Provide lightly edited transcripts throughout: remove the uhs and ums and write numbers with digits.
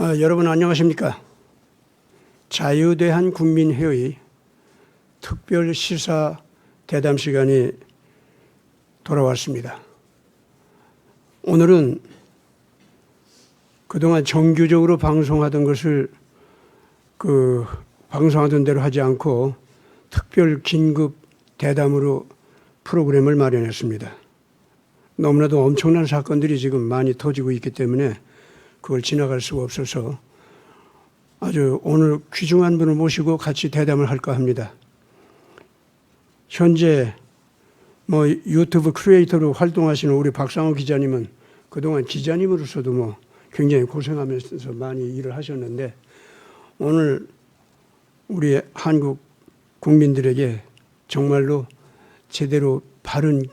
여러분 안녕하십니까? 자유대한 국민회의 특별 시사 대담 시간이 돌아왔습니다. 오늘은 그동안 정규적으로 방송하던 것을 방송하던 대로 하지 않고 특별 긴급 대담으로 프로그램을 마련했습니다. 너무나도 엄청난 사건들이 지금 많이 터지고 있기 때문에 그걸 지나갈 수가 없어서 아주 오늘 귀중한 분을 모시고 같이 대담을 할까 합니다. 현재 유튜브 크리에이터로 활동하시는 우리 박상호 기자님은 그동안 기자님으로서도 굉장히 고생하면서 많이 일을 하셨는데 오늘 우리 한국 국민들에게 정말로 제대로 바른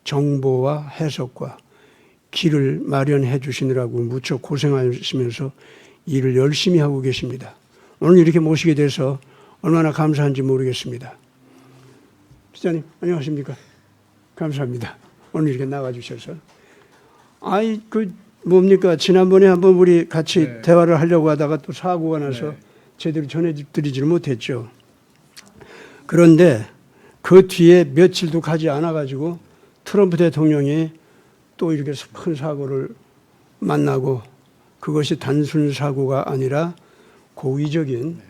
정보와 해석과 길을 마련해 주시느라고 무척 고생하시면서 일을 열심히 하고 계십니다. 오늘 이렇게 모시게 돼서 얼마나 감사한지 모르겠습니다. 기자님 안녕하십니까? 감사합니다. 오늘 이렇게 나와주셔서. 뭡니까? 지난번에 한번 우리 같이 대화를 하려고 하다가 또 사고가 나서 제대로 전해드리지를 못했죠. 그런데 그 뒤에 며칠도 가지 않아가지고 트럼프 대통령이 또 이렇게 큰 사고를 만나고 그것이 단순 사고가 아니라 고의적인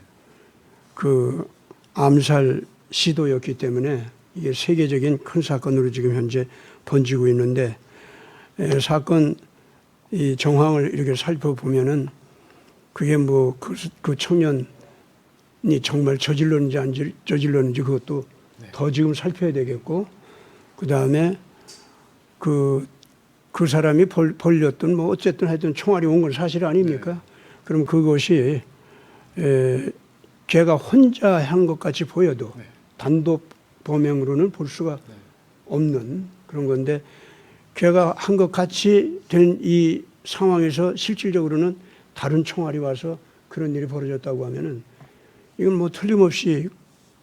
암살 시도였기 때문에 이게 세계적인 큰 사건으로 지금 현재 번지고 있는데 사건 이 정황을 이렇게 살펴보면은 그게 그 청년이 정말 저질렀는지 안 저질렀는지 그것도 더 지금 살펴야 되겠고 그 다음에 그 사람이 벌렸던 어쨌든 하여튼 총알이 온 건 사실 아닙니까? 그럼 그것이 걔가 혼자 한 것 같이 보여도 단독 범행으로는 볼 수가 없는 그런 건데 걔가 한 것 같이 된 이 상황에서 실질적으로는 다른 총알이 와서 그런 일이 벌어졌다고 하면은 이건 틀림없이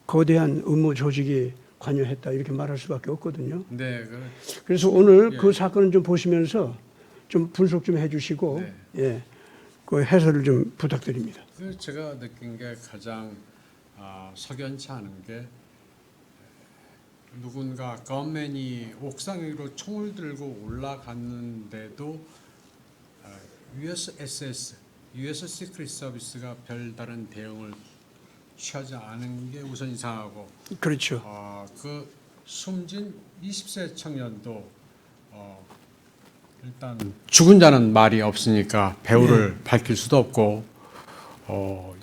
거대한 음모 조직이 관여했다 이렇게 말할 수밖에 없거든요. 네. 그래서 오늘 그 사건을 좀 보시면서 좀 분석 좀 해주시고 그 해설을 좀 부탁드립니다. 제가 느낀 게 가장 석연치 않은 게 누군가 건맨이 옥상 위로 총을 들고 올라갔는데도 US 시크릿 서비스가 별다른 대응을 취하지 않은 게 우선 이상하고 그렇죠. 그 숨진 20세 청년도 일단 죽은 자는 말이 없으니까 배우를 밝힐 수도 없고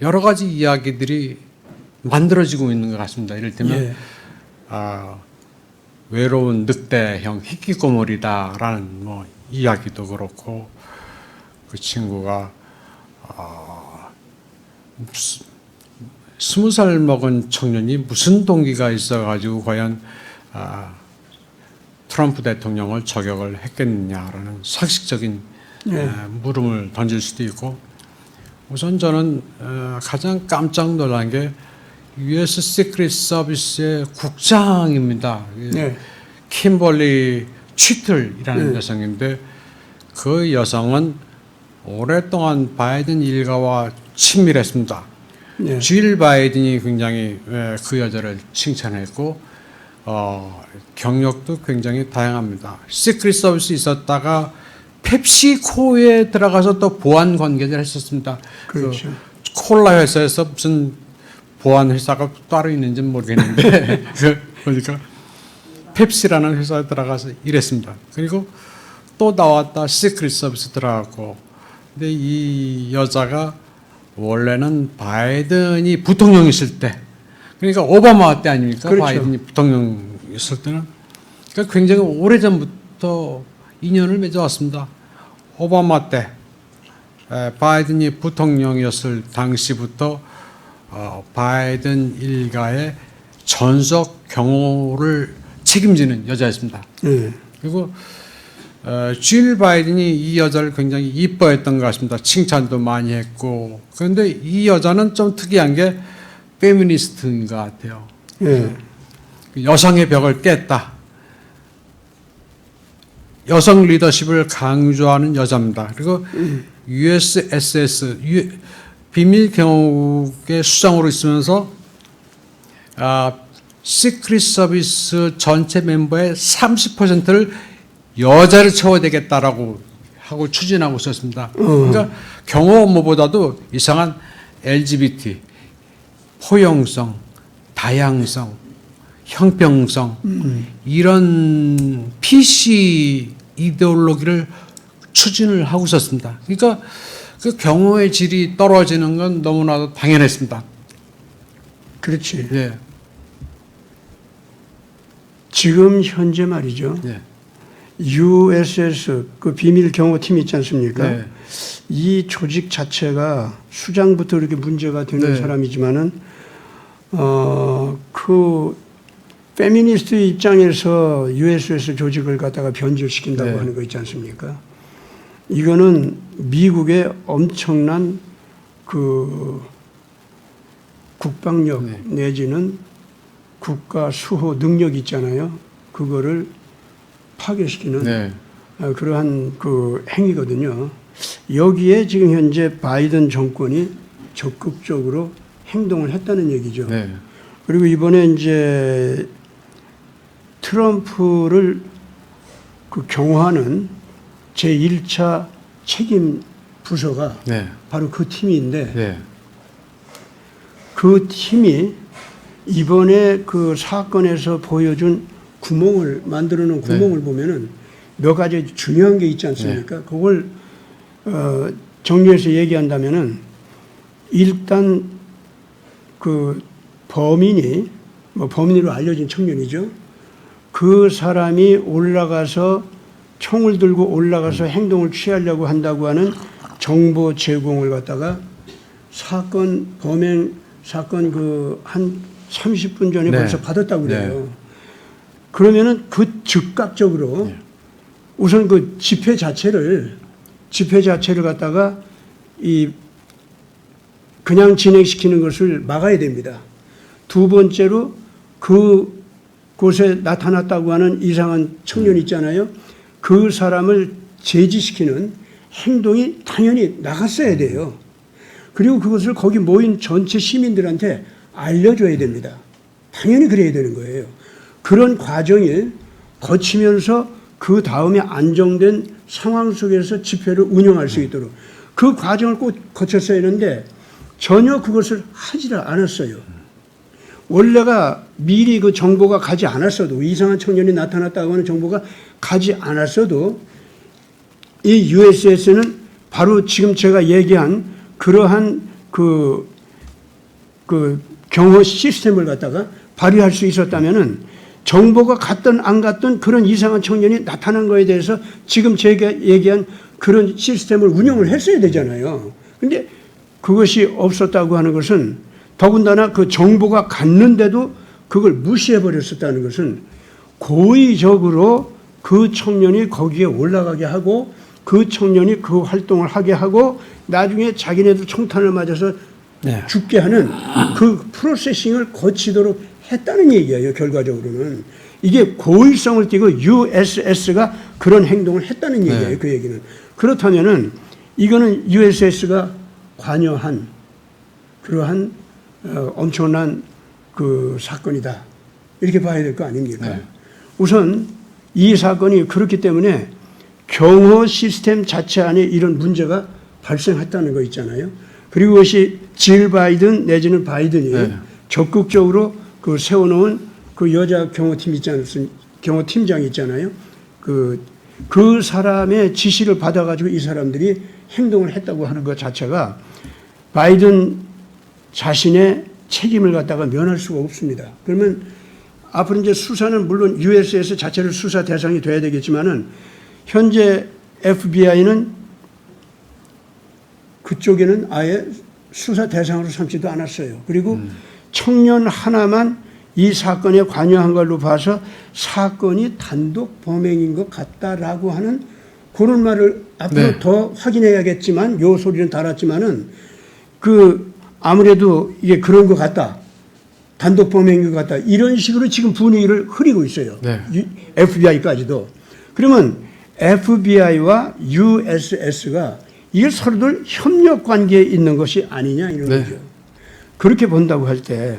여러 가지 이야기들이 만들어지고 있는 것 같습니다. 이를테면 외로운 늑대형 희귀꼬물이다라는 이야기도 그렇고 그 친구가 20살 먹은 청년이 무슨 동기가 있어가지고 과연 트럼프 대통령을 저격을 했겠느냐라는 상식적인 물음을 던질 수도 있고 우선 저는 가장 깜짝 놀란 게 US 시크릿 서비스의 국장입니다. 킴벌리 취틀이라는 여성인데 그 여성은 오랫동안 바이든 일가와 친밀했습니다. 질 바이든이 굉장히 그 여자를 칭찬했고 경력도 굉장히 다양합니다. 시크릿 서비스 있었다가 펩시코에 들어가서 또 보안 관계자를 했었습니다. 그렇죠. 콜라 회사에서 무슨 보안 회사가 따로 있는지는 모르겠는데 그러니까 펩시라는 회사에 들어가서 일했습니다. 그리고 또 나왔다 시크릿 서비스 들어갔고 근데 이 여자가 원래는 바이든이 부통령이었을 때 그러니까 오바마 때 아닙니까? 그렇죠. 바이든이 부통령이었을 때는 그러니까 굉장히 오래전부터 인연을 맺어왔습니다. 오바마 때 바이든이 부통령이었을 당시부터 바이든 일가의 전속 경호를 책임지는 여자였습니다. 그리고 질 바이든이 이 여자를 굉장히 이뻐했던 것 같습니다. 칭찬도 많이 했고 그런데 이 여자는 좀 특이한 게 페미니스트인 것 같아요. 여성의 벽을 깼다. 여성 리더십을 강조하는 여자입니다. 그리고 USSS 비밀 경호국의 수장으로 있으면서 시크릿 서비스 전체 멤버의 30%를 여자를 채워야 되겠다라고 하고 추진하고 있었습니다. 그러니까 경호 업무보다도 이상한 LGBT, 포용성, 다양성, 형평성 이런 PC 이데올로기를 추진을 하고 있었습니다. 그러니까 그 경호의 질이 떨어지는 건 너무나도 당연했습니다. 그렇지. 예. 지금 현재 말이죠. 예. USS 그 비밀 경호팀 있지 않습니까? 네. 이 조직 자체가 수장부터 이렇게 문제가 되는 네. 사람이지만은 그 페미니스트 입장에서 USS 조직을 갖다가 변질시킨다고 네. 하는 거 있지 않습니까? 이거는 미국의 엄청난 그 국방력 네. 내지는 국가 수호 능력 있잖아요. 그거를 파괴시키는 네. 그러한 그 행위거든요. 여기에 지금 현재 바이든 정권이 적극적으로 행동을 했다는 얘기죠. 네. 그리고 이번에 이제 트럼프를 그 경호하는 제1차 책임 부서가 네. 바로 그 팀인데 네. 그 팀이 이번에 그 사건에서 보여준 구멍을 만들어 놓은 구멍을 보면은 몇 가지 중요한 게 있지 않습니까? 그걸 정리해서 얘기한다면은 일단 그 범인이 뭐 범인으로 알려진 청년이죠. 그 사람이 올라가서 총을 들고 올라가서 행동을 취하려고 한다고 하는 정보 제공을 갖다가 사건 범행 사건 그 한 30분 전에 네. 벌써 받았다고 그래요. 네. 그러면은 그 즉각적으로 우선 그 집회 자체를 갖다가 이 그냥 진행시키는 것을 막아야 됩니다. 두 번째로 그 곳에 나타났다고 하는 이상한 청년 있잖아요. 그 사람을 제지시키는 행동이 당연히 나갔어야 돼요. 그리고 그것을 거기 모인 전체 시민들한테 알려줘야 됩니다. 당연히 그래야 되는 거예요. 그런 과정을 거치면서 그 다음에 안정된 상황 속에서 집회를 운영할 수 있도록 그 과정을 꼭 거쳤어야 했는데 전혀 그것을 하지 않았어요. 원래가 미리 그 정보가 가지 않았어도 이상한 청년이 나타났다고 하는 정보가 가지 않았어도 이 USS는 바로 지금 제가 얘기한 그러한 그 경호 시스템을 갖다가 발휘할 수 있었다면은 정보가 갔든 안 갔든 그런 이상한 청년이 나타난 거에 대해서 지금 제가 얘기한 그런 시스템을 운영을 했어야 되잖아요. 근데 그것이 없었다고 하는 것은 더군다나 그 정보가 갔는데도 그걸 무시해 버렸었다는 것은 고의적으로 그 청년이 거기에 올라가게 하고 그 청년이 그 활동을 하게 하고 나중에 자기네들 총탄을 맞아서 네. 죽게 하는 그 프로세싱을 거치도록 했다는 얘기예요. 결과적으로는 이게 고의성을 띠고 USS가 그런 행동을 했다는 얘기예요. 네. 그 얘기는 그렇다면은 이거는 USS가 관여한 그러한 엄청난 그 사건이다 이렇게 봐야 될 거 아닙니까? 네. 우선 이 사건이 그렇기 때문에 경호 시스템 자체 안에 이런 문제가 발생했다는 거 있잖아요. 그리고 그것이 질 바이든 내지는 바이든이 네. 적극적으로 그 세워놓은 그 여자 경호팀 있지 않습니까? 경호팀장이 있잖아요. 그 사람의 지시를 받아가지고 이 사람들이 행동을 했다고 하는 것 자체가 바이든 자신의 책임을 갖다가 면할 수가 없습니다. 그러면 앞으로 이제 수사는 물론 USS 자체를 수사 대상이 돼야 되겠지만은 현재 FBI는 그쪽에는 아예 수사 대상으로 삼지도 않았어요. 그리고 청년 하나만 이 사건에 관여한 걸로 봐서 사건이 단독 범행인 것 같다라고 하는 그런 말을 앞으로 네. 더 확인해야겠지만 요 소리는 달았지만은 그 아무래도 이게 그런 것 같다. 단독 범행인 것 같다. 이런 식으로 지금 분위기를 흐리고 있어요. 네. FBI까지도. 그러면 FBI와 USS가 이게 서로들 협력 관계에 있는 것이 아니냐 이런 네. 거죠. 그렇게 본다고 할 때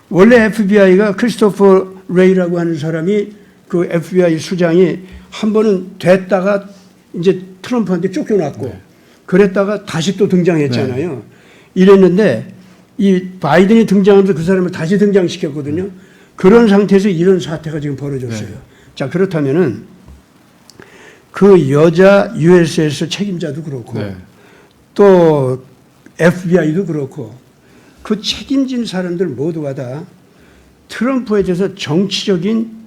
원래 FBI가 크리스토퍼 레이라고 하는 사람이 그 FBI 수장이 한 번은 됐다가 이제 트럼프한테 쫓겨났고 네. 그랬다가 다시 또 등장했잖아요. 이랬는데 이 바이든이 등장하면서 그 사람을 다시 등장시켰거든요. 그런 상태에서 이런 사태가 지금 벌어졌어요. 네. 자, 그렇다면은 그 여자 USS 책임자도 그렇고 네. 또 FBI도 그렇고 그 책임진 사람들 모두가 다 트럼프에 대해서 정치적인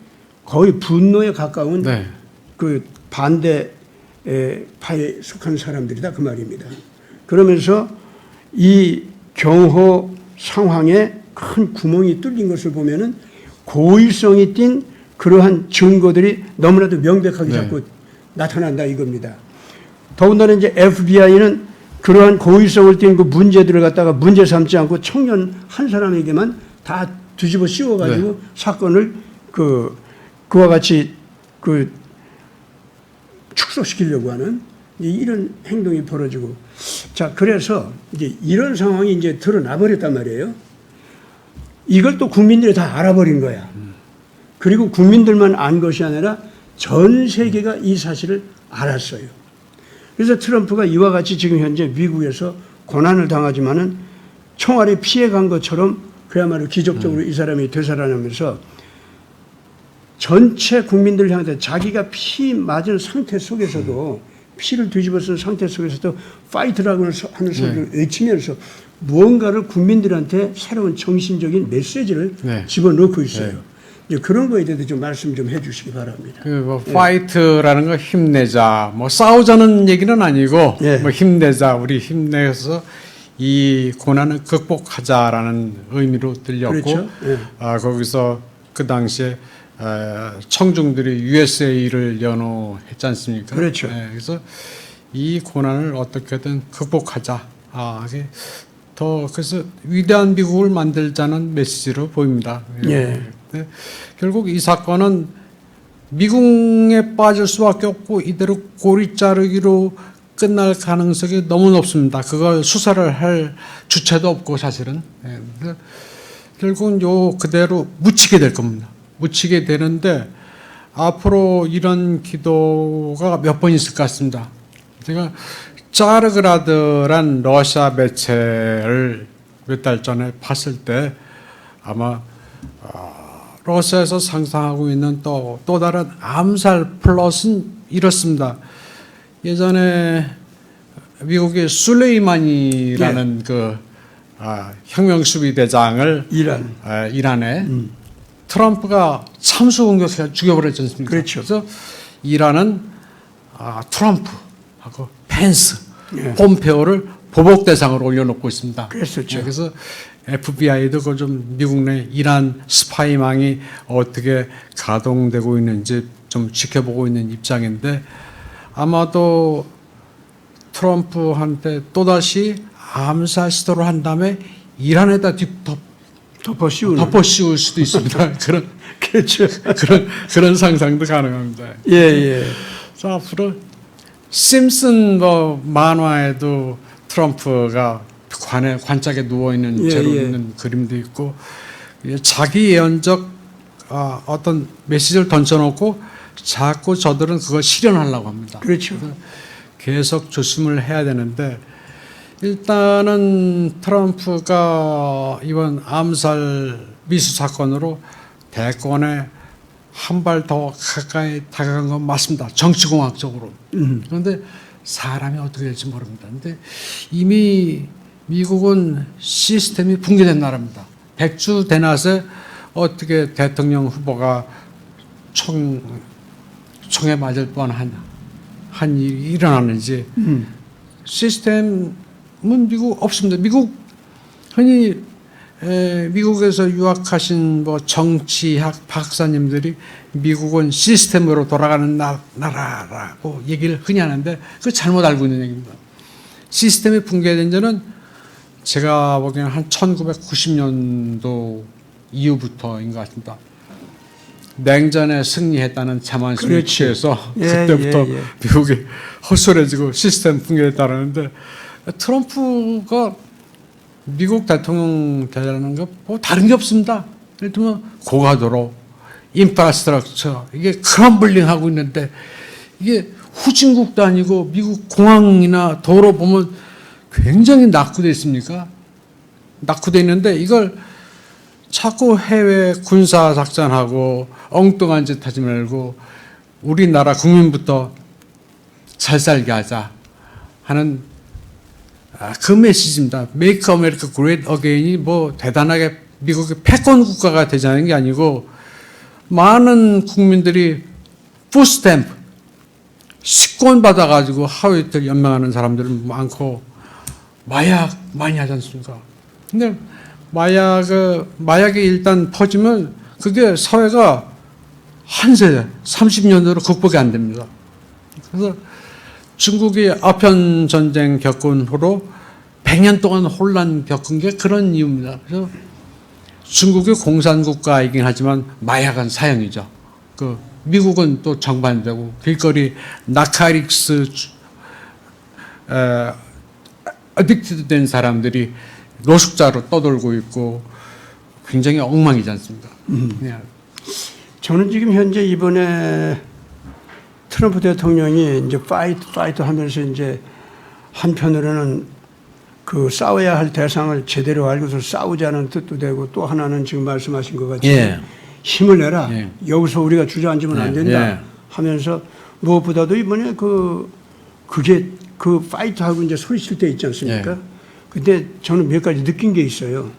거의 분노에 가까운 네. 그 반대 파에 속한 사람들이다 그 말입니다. 그러면서 이 경호 상황에 큰 구멍이 뚫린 것을 보면은 고의성이 띈 그러한 증거들이 너무나도 명백하게 네. 자꾸 나타난다 이겁니다. 더군다나 이제 FBI는 그러한 고의성을 띈 그 문제들을 갖다가 문제 삼지 않고 청년 한 사람에게만 다 뒤집어 씌워가지고 네. 사건을 그와 같이 그 축소시키려고 하는 이런 행동이 벌어지고 자 그래서 이제 이런 상황이 이제 드러나 버렸단 말이에요. 이걸 또 국민들이 다 알아버린 거야. 그리고 국민들만 안 것이 아니라 전 세계가 이 사실을 알았어요. 그래서 트럼프가 이와 같이 지금 현재 미국에서 고난을 당하지만은 총알에 피해간 것처럼 그야말로 기적적으로 이 사람이 되살아나면서 전체 국민들 향해 자기가 피 맞은 상태 속에서도 피를 뒤집어 쓴 상태 속에서도 파이트라고 하는 소리를 외치면서 무언가를 국민들한테 새로운 정신적인 메시지를 네. 집어넣고 있어요. 네. 이제 그런 거에 대해서 좀 말씀 좀 해주시기 바랍니다. 뭐 파이트라는 거 힘내자, 뭐 싸우자는 얘기는 아니고 예. 뭐 힘내자, 우리 힘내서 이 고난을 극복하자라는 의미로 들렸고, 그렇죠. 예. 거기서 그 당시에 청중들이 USA를 연호했지 않습니까? 그렇죠. 그래서 이 고난을 어떻게든 극복하자. 이게 더 그래서 위대한 미국을 만들자는 메시지로 보입니다. 예. 네. 결국 이 사건은 미궁에 빠질 수밖에 없고 이대로 고리 자르기로 끝날 가능성이 너무 높습니다. 그걸 수사를 할 주체도 없고 사실은 결국은 요 그대로 묻히게 될 겁니다. 묻히게 되는데 앞으로 이런 기도가 몇 번 있을 것 같습니다. 제가 짜르그라드란 러시아 매체를 몇 달 전에 봤을 때 아마 러시아에서 상상하고 있는 또 다른 암살 플롯은 이렇습니다. 예전에 미국의 술레이마니라는 그 혁명수비 대장을 이란에 트럼프가 참수 공격해서 죽여버렸지 않습니까? 그렇죠. 그래서 이란은 트럼프하고 펜스, 예. 폼페오를 보복 대상으로 올려놓고 있습니다. 그랬었죠. 그래서 FBI도 그 좀 미국 내 이란 스파이망이 어떻게 가동되고 있는지 좀 지켜보고 있는 입장인데 아마도 트럼프한테 또다시 암살 시도를 한 다음에 이란에다 덮어 씌울 수도 있습니다. 그렇죠. 그런 상상도 가능합니다. 예, 예. 그래서 앞으로 심슨 만화에도 트럼프가 관짝에 누워 있는 채로 있는 그림도 있고 자기 예언적 어떤 메시지를 던져놓고 자꾸 저들은 그걸 실현하려고 합니다. 그렇죠. 계속 조심을 해야 되는데 일단은 트럼프가 이번 암살 미수 사건으로 대권에 한 발 더 가까이 다가간 건 맞습니다. 정치공학적으로. 그런데 사람이 어떻게 될지 모릅니다. 근데 이미 미국은 시스템이 붕괴된 나라입니다. 백주 대낮에 어떻게 대통령 후보가 총에 맞을 뻔한 일이 일어나는지 시스템은 미국 없습니다. 흔히 미국에서 유학하신 정치학 박사님들이 미국은 시스템으로 돌아가는 나라라고 얘기를 흔히 하는데 그거 잘못 알고 있는 얘기입니다. 시스템이 붕괴된 지는 제가 보기에는 한 1990년도 이후부터인 것 같습니다. 냉전에 승리했다는 자만심에 그렇지. 취해서 예, 그때부터 예, 예. 미국이 헛소리해지고 시스템 붕괴했다는데 트럼프가 미국 대통령 되라는 거 뭐 다른 게 없습니다. 예를 들면 고가도로, 인프라스트럭처 이게 크럼블링하고 있는데 이게 후진국도 아니고 미국 공항이나 도로 보면 굉장히 낙후돼 있습니까? 낙후돼 있는데 이걸 자꾸 해외 군사 작전하고 엉뚱한 짓 하지 말고 우리나라 국민부터 잘 살게 하자 하는 그 메시지입니다. Make America Great Again이 뭐 대단하게 미국의 패권 국가가 되자는 게 아니고 많은 국민들이 푸스탬프 식권 받아가지고 하루 이틀 연명하는 사람들은 많고 마약 많이 하지 않습니까? 근데 마약이 일단 퍼지면 그게 사회가 한 세대, 30년으로 극복이 안 됩니다. 그래서 중국이 아편 전쟁 겪은 후로 100년 동안 혼란 겪은 게 그런 이유입니다. 그래서 중국이 공산국가이긴 하지만 마약은 사형이죠. 그 미국은 또 정반대고 길거리 나카릭스 어딕티드 된 사람들이 노숙자로 떠돌고 있고 굉장히 엉망이지 않습니까? 네. 저는 지금 현재 이번에 트럼프 대통령이 이제 파이트 하면서 이제 한편으로는 그 싸워야 할 대상을 제대로 알고서 싸우자는 뜻도 되고 또 하나는 지금 말씀하신 것 같이 예. 힘을 내라. 예. 여기서 우리가 주저앉으면 안 된다. 예. 하면서 무엇보다도 이번에 그게 그 파이트하고 이제 소리칠 때 있지 않습니까? 예. 근데 저는 몇 가지 느낀 게 있어요.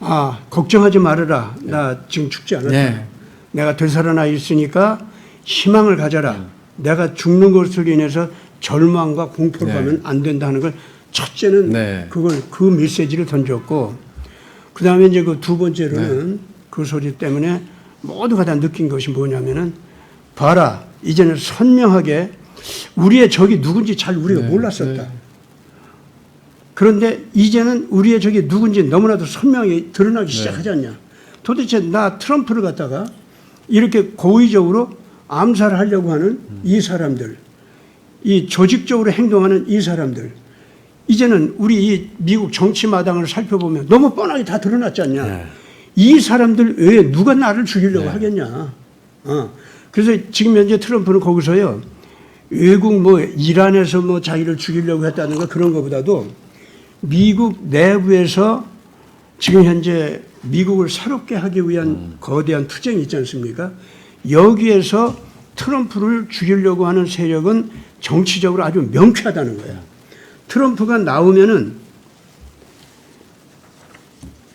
아, 걱정하지 말아라. 나 지금 죽지 않았다. 예. 내가 되살아나 있으니까 희망을 가져라. 내가 죽는 것을 인해서 절망과 공포로 네. 가면 안 된다는 걸 첫째는 네. 그 메시지를 던졌고 그 다음에 이제 그 두 번째로는 그 소리 때문에 모두가 다 느낀 것이 뭐냐면은 봐라. 이제는 선명하게 우리의 적이 누군지 잘 우리가 네. 몰랐었다. 네. 그런데 이제는 우리의 적이 누군지 너무나도 선명히 드러나기 네. 시작하지 않냐. 도대체 나 트럼프를 갖다가 이렇게 고의적으로 암살하려고 하는 이 사람들, 이 조직적으로 행동하는 이 사람들, 이제는 우리 이 미국 정치 마당을 살펴보면 너무 뻔하게 다 드러났지 않냐. 네. 이 사람들 외에 누가 나를 죽이려고 네. 하겠냐. 그래서 지금 현재 트럼프는 거기서요, 외국 뭐 이란에서 뭐 자기를 죽이려고 했다든가 그런 것보다도 미국 내부에서 지금 현재 미국을 새롭게 하기 위한 거대한 투쟁이 있지 않습니까? 여기에서 트럼프를 죽이려고 하는 세력은 정치적으로 아주 명쾌하다는 거야. 트럼프가 나오면은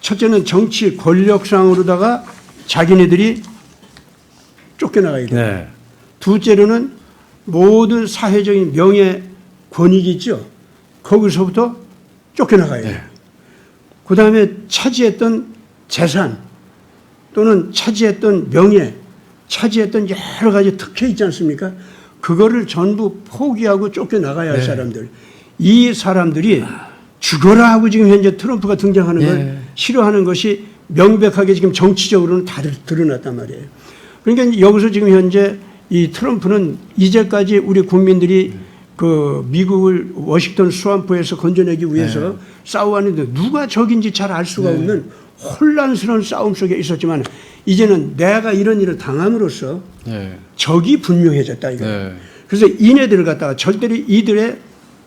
첫째는 정치 권력상으로다가 자기네들이 쫓겨나가야 돼. 네. 둘째로는 모든 사회적인 명예 권익이 있죠. 거기서부터 쫓겨나가야 돼요. 네. 그 다음에 차지했던 재산 또는 차지했던 명예, 차지했던 여러 가지 특혜 있지 않습니까? 그거를 전부 포기하고 쫓겨나가야 할 네. 사람들. 이 사람들이 죽어라 하고 지금 현재 트럼프가 등장하는 걸 네. 싫어하는 것이 명백하게 지금 정치적으로는 다 드러났단 말이에요. 그러니까 여기서 지금 현재 이 트럼프는 이제까지 우리 국민들이 그 미국을 워싱턴 수완포에서 건져내기 위해서 싸워왔는데 누가 적인지 잘 알 수가 없는 혼란스러운 싸움 속에 있었지만 이제는 내가 이런 일을 당함으로써 네. 적이 분명해졌다 이거. 네. 그래서 이네들을 갖다가 절대로 이들의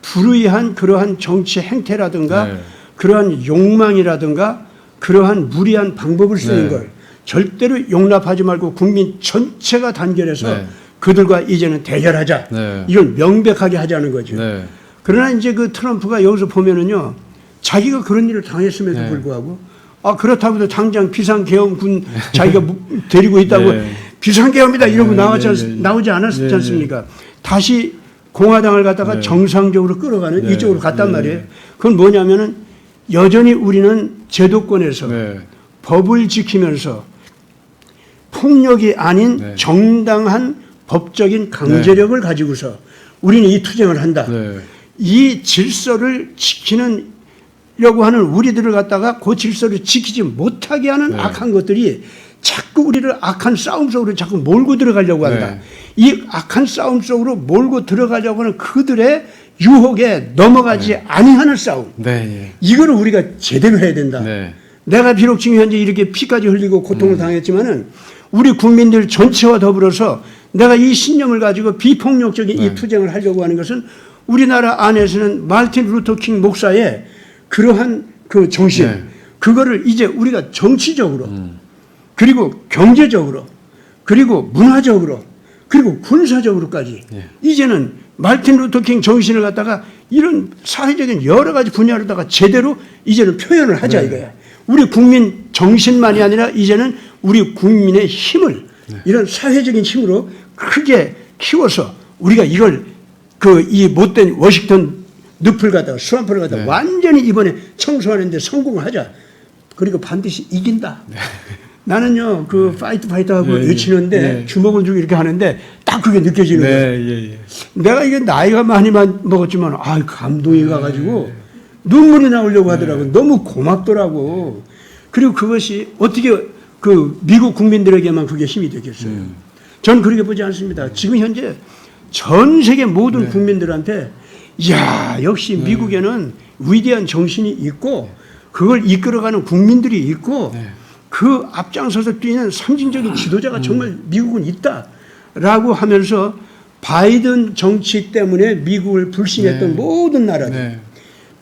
불의한 그러한 정치 행태라든가 네. 그러한 욕망이라든가 그러한 무리한 방법을 쓰는 네. 걸 절대로 용납하지 말고 국민 전체가 단결해서 네. 그들과 이제는 대결하자. 네. 이걸 명백하게 하자는 거죠. 네. 그러나 이제 그 트럼프가 여기서 보면은요, 자기가 그런 일을 당했음에도 네. 불구하고, 아, 그렇다고 해도 당장 비상계엄군 자기가 데리고 있다고 네. 비상계엄이다 이러고 네, 나오지 네. 않았지 않습니까? 다시 공화당을 갖다가 네. 정상적으로 끌어가는 네. 이쪽으로 갔단 네. 말이에요. 그건 뭐냐면은 여전히 우리는 제도권에서 네. 법을 지키면서 폭력이 아닌 네. 정당한 법적인 강제력을 가지고서 우리는 이 투쟁을 한다. 네. 이 질서를 지키려고 하는 우리들을 갖다가 그 질서를 지키지 못하게 하는 네. 악한 것들이 자꾸 우리를 악한 싸움 속으로 자꾸 몰고 들어가려고 한다. 네. 이 악한 싸움 속으로 몰고 들어가려고 하는 그들의 유혹에 넘어가지 아니하는 싸움. 네. 이거를 우리가 제대로 해야 된다. 네. 내가 비록 지금 현재 이렇게 피까지 흘리고 고통을 당했지만은 우리 국민들 전체와 더불어서 내가 이 신념을 가지고 비폭력적인 이 투쟁을 하려고 하는 것은 우리나라 안에서는 마르틴 루터 킹 목사의 그러한 그 정신, 네. 그거를 이제 우리가 정치적으로 그리고 경제적으로 그리고 문화적으로 그리고 군사적으로까지 이제는 마르틴 루터 킹 정신을 갖다가 이런 사회적인 여러 가지 분야로다가 제대로 이제는 표현을 하자 이거야. 우리 국민 정신만이 아니라 이제는 우리 국민의 힘을 이런 사회적인 힘으로 크게 키워서 우리가 이걸 그 이 못된 워싱턴 늪을 갖다가 스왑프를 갖다가 완전히 이번에 청소하는 데 성공하자. 그리고 반드시 이긴다. 나는요, 그 파이트하고 외치는데 주먹을 주고 이렇게 하는데 딱 그게 느껴지는 거예요. 내가 이게 나이가 많이 먹었지만, 감동이 가가지고 눈물이 나오려고 하더라고. 너무 고맙더라고. 그리고 그것이 어떻게 그 미국 국민들에게만 그게 힘이 되겠어요. 저는 그렇게 보지 않습니다. 지금 현재 전 세계 모든 국민들한테, 이야, 역시 미국에는 위대한 정신이 있고, 그걸 이끌어가는 국민들이 있고, 그 앞장서서 뛰는 상징적인 지도자가 정말 미국은 있다라고 하면서 바이든 정치 때문에 미국을 불신했던 모든 나라들,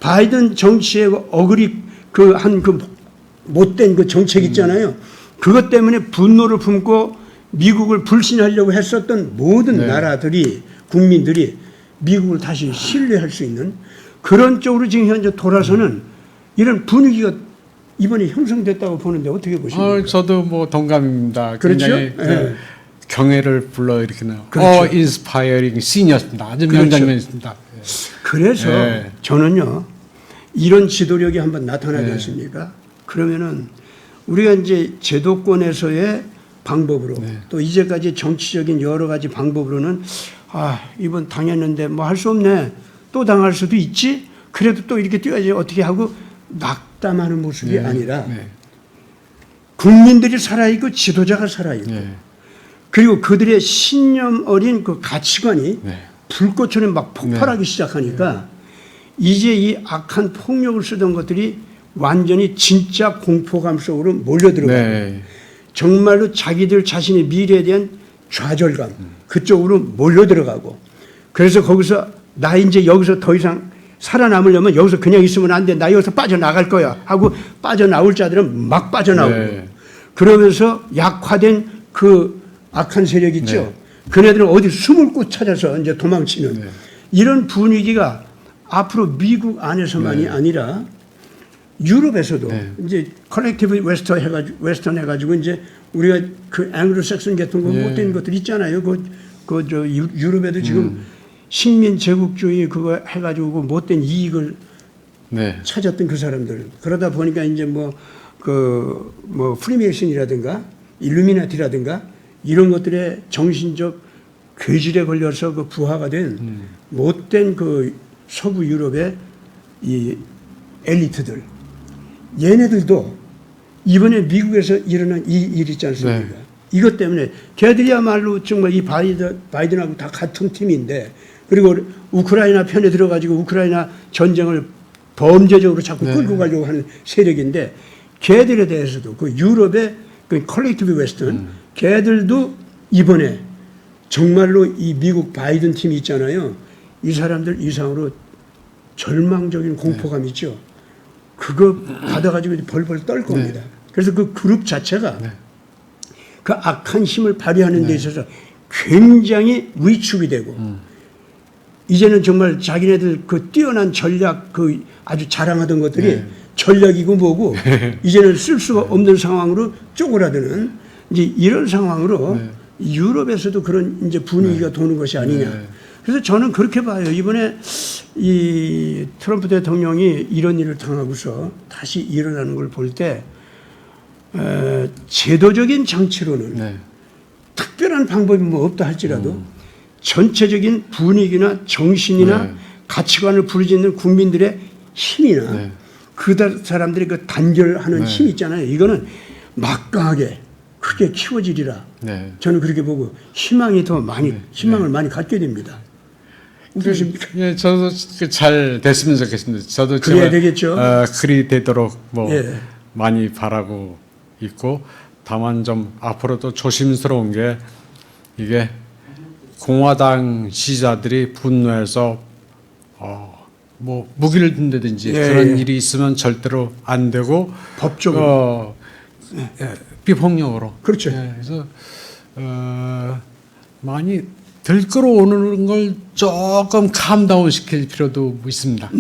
바이든 정치의 어그리 그 못된 그 정책 있잖아요. 그것 때문에 분노를 품고 미국을 불신하려고 했었던 모든 나라들이 국민들이 미국을 다시 신뢰할 수 있는 그런 쪽으로 지금 현재 돌아서는 이런 분위기가 이번에 형성됐다고 보는데 어떻게 보십니까? 저도 뭐 동감입니다. 그렇죠? 굉장히 그 경애를 불러일으키는 그렇죠. 인스파이어링 씬이었습니다. 아주 그렇죠. 명장면이었습니다. 그래서 저는요, 이런 지도력이 한번 나타나지 않습니까? 그러면은 우리가 이제 제도권에서의 방법으로 또 이제까지 정치적인 여러 가지 방법으로는 이번 당했는데 뭐 할 수 없네. 또 당할 수도 있지. 그래도 또 이렇게 뛰어야지 어떻게 하고 낙담하는 모습이 아니라 국민들이 살아있고 지도자가 살아있고 그리고 그들의 신념 어린 그 가치관이 불꽃처럼 막 폭발하기 시작하니까 이제 이 악한 폭력을 쓰던 것들이 완전히 진짜 공포감 속으로 몰려들어가고 정말로 자기들 자신의 미래에 대한 좌절감 그쪽으로 몰려들어가고 그래서 거기서 나 이제 여기서 더 이상 살아남으려면 여기서 그냥 있으면 안 돼. 나 여기서 빠져나갈 거야 하고 빠져나올 자들은 막 빠져나오고 그러면서 약화된 그 악한 세력 있죠. 그네들은 어디 숨을 곳 찾아서 이제 도망치는 이런 분위기가 앞으로 미국 안에서만이 아니라 유럽에서도 이제 컬렉티브 웨스턴 해가지고 이제 우리가 그 앵글로색슨 계통 못된 것들 있잖아요. 저 유럽에도 지금 식민 제국주의 그거 해가지고 그 못된 이익을 찾았던 그 사람들. 그러다 보니까 이제 뭐 프리메이슨이라든가 일루미나티라든가 이런 것들의 정신적 괴질에 걸려서 그 부하가 된 못된 그 서부 유럽의 이 엘리트들. 얘네들도 이번에 미국에서 일어난 이 일 있지 않습니까? 이것 때문에 걔들이야말로 정말 이 바이든하고 다 같은 팀인데 그리고 우크라이나 편에 들어가지고 우크라이나 전쟁을 범죄적으로 자꾸 끌고 가려고 하는 세력인데 걔들에 대해서도 그 유럽의 그 컬렉티브 웨스턴 걔들도 이번에 정말로 이 미국 바이든 팀이 있잖아요. 이 사람들 이상으로 절망적인 공포감 있죠. 그거 받아가지고 벌벌 떨 겁니다. 그래서 그 그룹 자체가 그 악한 힘을 발휘하는 데 있어서 굉장히 위축이 되고 이제는 정말 자기네들 그 뛰어난 전략 그 아주 자랑하던 것들이 전략이고 뭐고 이제는 쓸 수가 없는 상황으로 쪼그라드는 이제 이런 상황으로 유럽에서도 그런 이제 분위기가 도는 것이 아니냐. 그래서 저는 그렇게 봐요. 이번에 이 트럼프 대통령이 이런 일을 당하고서 다시 일어나는 걸 볼 때 제도적인 장치로는 특별한 방법이 뭐 없다 할지라도 전체적인 분위기나 정신이나 가치관을 부르짖는 국민들의 힘이나 그 사람들의 그 단결하는 힘 있잖아요. 이거는 막강하게 크게 키워지리라. 네. 저는 그렇게 보고 희망이 더 많이 희망을 많이 갖게 됩니다. 어떠십니까? 예, 저도 잘 됐으면 좋겠습니다. 저도 그래야 되겠죠. 그리 되도록 뭐 예. 많이 바라고 있고, 다만 좀 앞으로도 조심스러운 게, 이게 공화당 지지자들이 분노해서 뭐 무기를 든다든지 예, 그런 예. 일이 있으면 절대로 안 되고, 법적으로. 비폭력으로. 그렇죠. 예, 그래서 많이 들끓어오는 걸 조금 감다운 시킬 필요도 있습니다.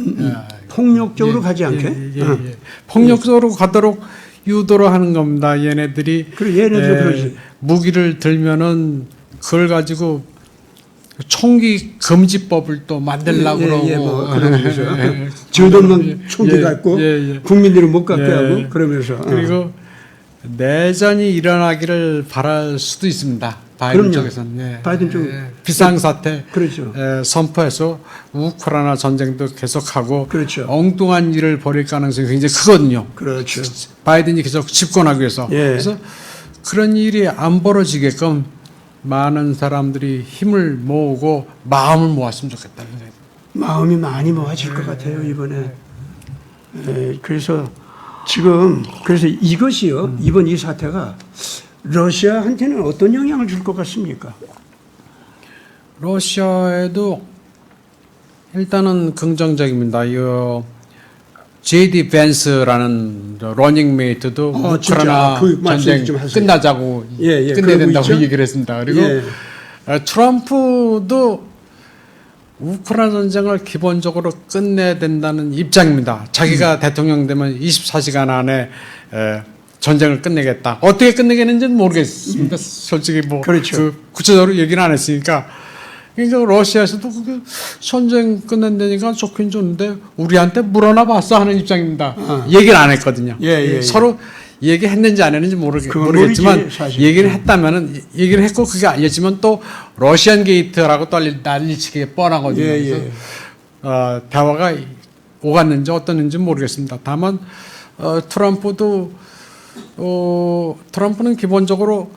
폭력적으로 가지 않게. 예. 폭력적으로 가도록 유도를 하는 겁니다. 얘네들이. 그래, 얘네들 그러지. 무기를 들면은 그걸 가지고 총기 금지법을 또 만들려고 그러고. 뭐 그러면서 저들만 총기 갖고 국민들은 못 갖게 하고 그러면서. 그리고 내전이 일어나기를 바랄 수도 있습니다. 바이든 그럼요. 쪽에서는. 바이든 쪽. 비상사태 그렇죠. 선포해서 우크라이나 전쟁도 계속하고 그렇죠. 엉뚱한 일을 벌일 가능성이 굉장히 크거든요. 그렇죠. 바이든이 계속 집권하기 위해서. 예. 그래서 그런 일이 안 벌어지게끔 많은 사람들이 힘을 모으고 마음을 모았으면 좋겠다는 생각이. 마음이 많이 모아질 것 같아요 이번에. 그래서 지금 그래서 이것이요 이번 이 사태가 러시아한테는 어떤 영향을 줄 것 같습니까? 러시아에도 일단은 긍정적입니다. 이 J.D. 벤스라는 러닝메이트도 우크라이나 그 말씀 전쟁 좀 하세요. 끝나자고 끝내야 그러고 된다고 있죠? 얘기를 했습니다. 그리고 예. 트럼프도 우크라이나 전쟁을 기본적으로 끝내야 된다는 입장입니다. 자기가 대통령 되면 24시간 안에 전쟁을 끝내겠다. 어떻게 끝내겠는지는 모르겠습니다. 솔직히 뭐 그렇죠. 그 구체적으로 얘기는 안 했으니까. 그러니까 러시아에서도 그게 전쟁 끝낸다니까 좋긴 좋은데 우리한테 물어나 봤어 하는 입장입니다. 얘기를 안 했거든요. 예. 서로 얘기했는지 안 했는지 모르겠지만 모르지, 사실. 얘기를 했다면은 얘기를 했고 그게 알렸지만 또 러시안 게이트라고 또 난리치게 뻔하거든요. 예. 그래서 대화가 오갔는지 어떻는지 모르겠습니다. 다만 트럼프는 기본적으로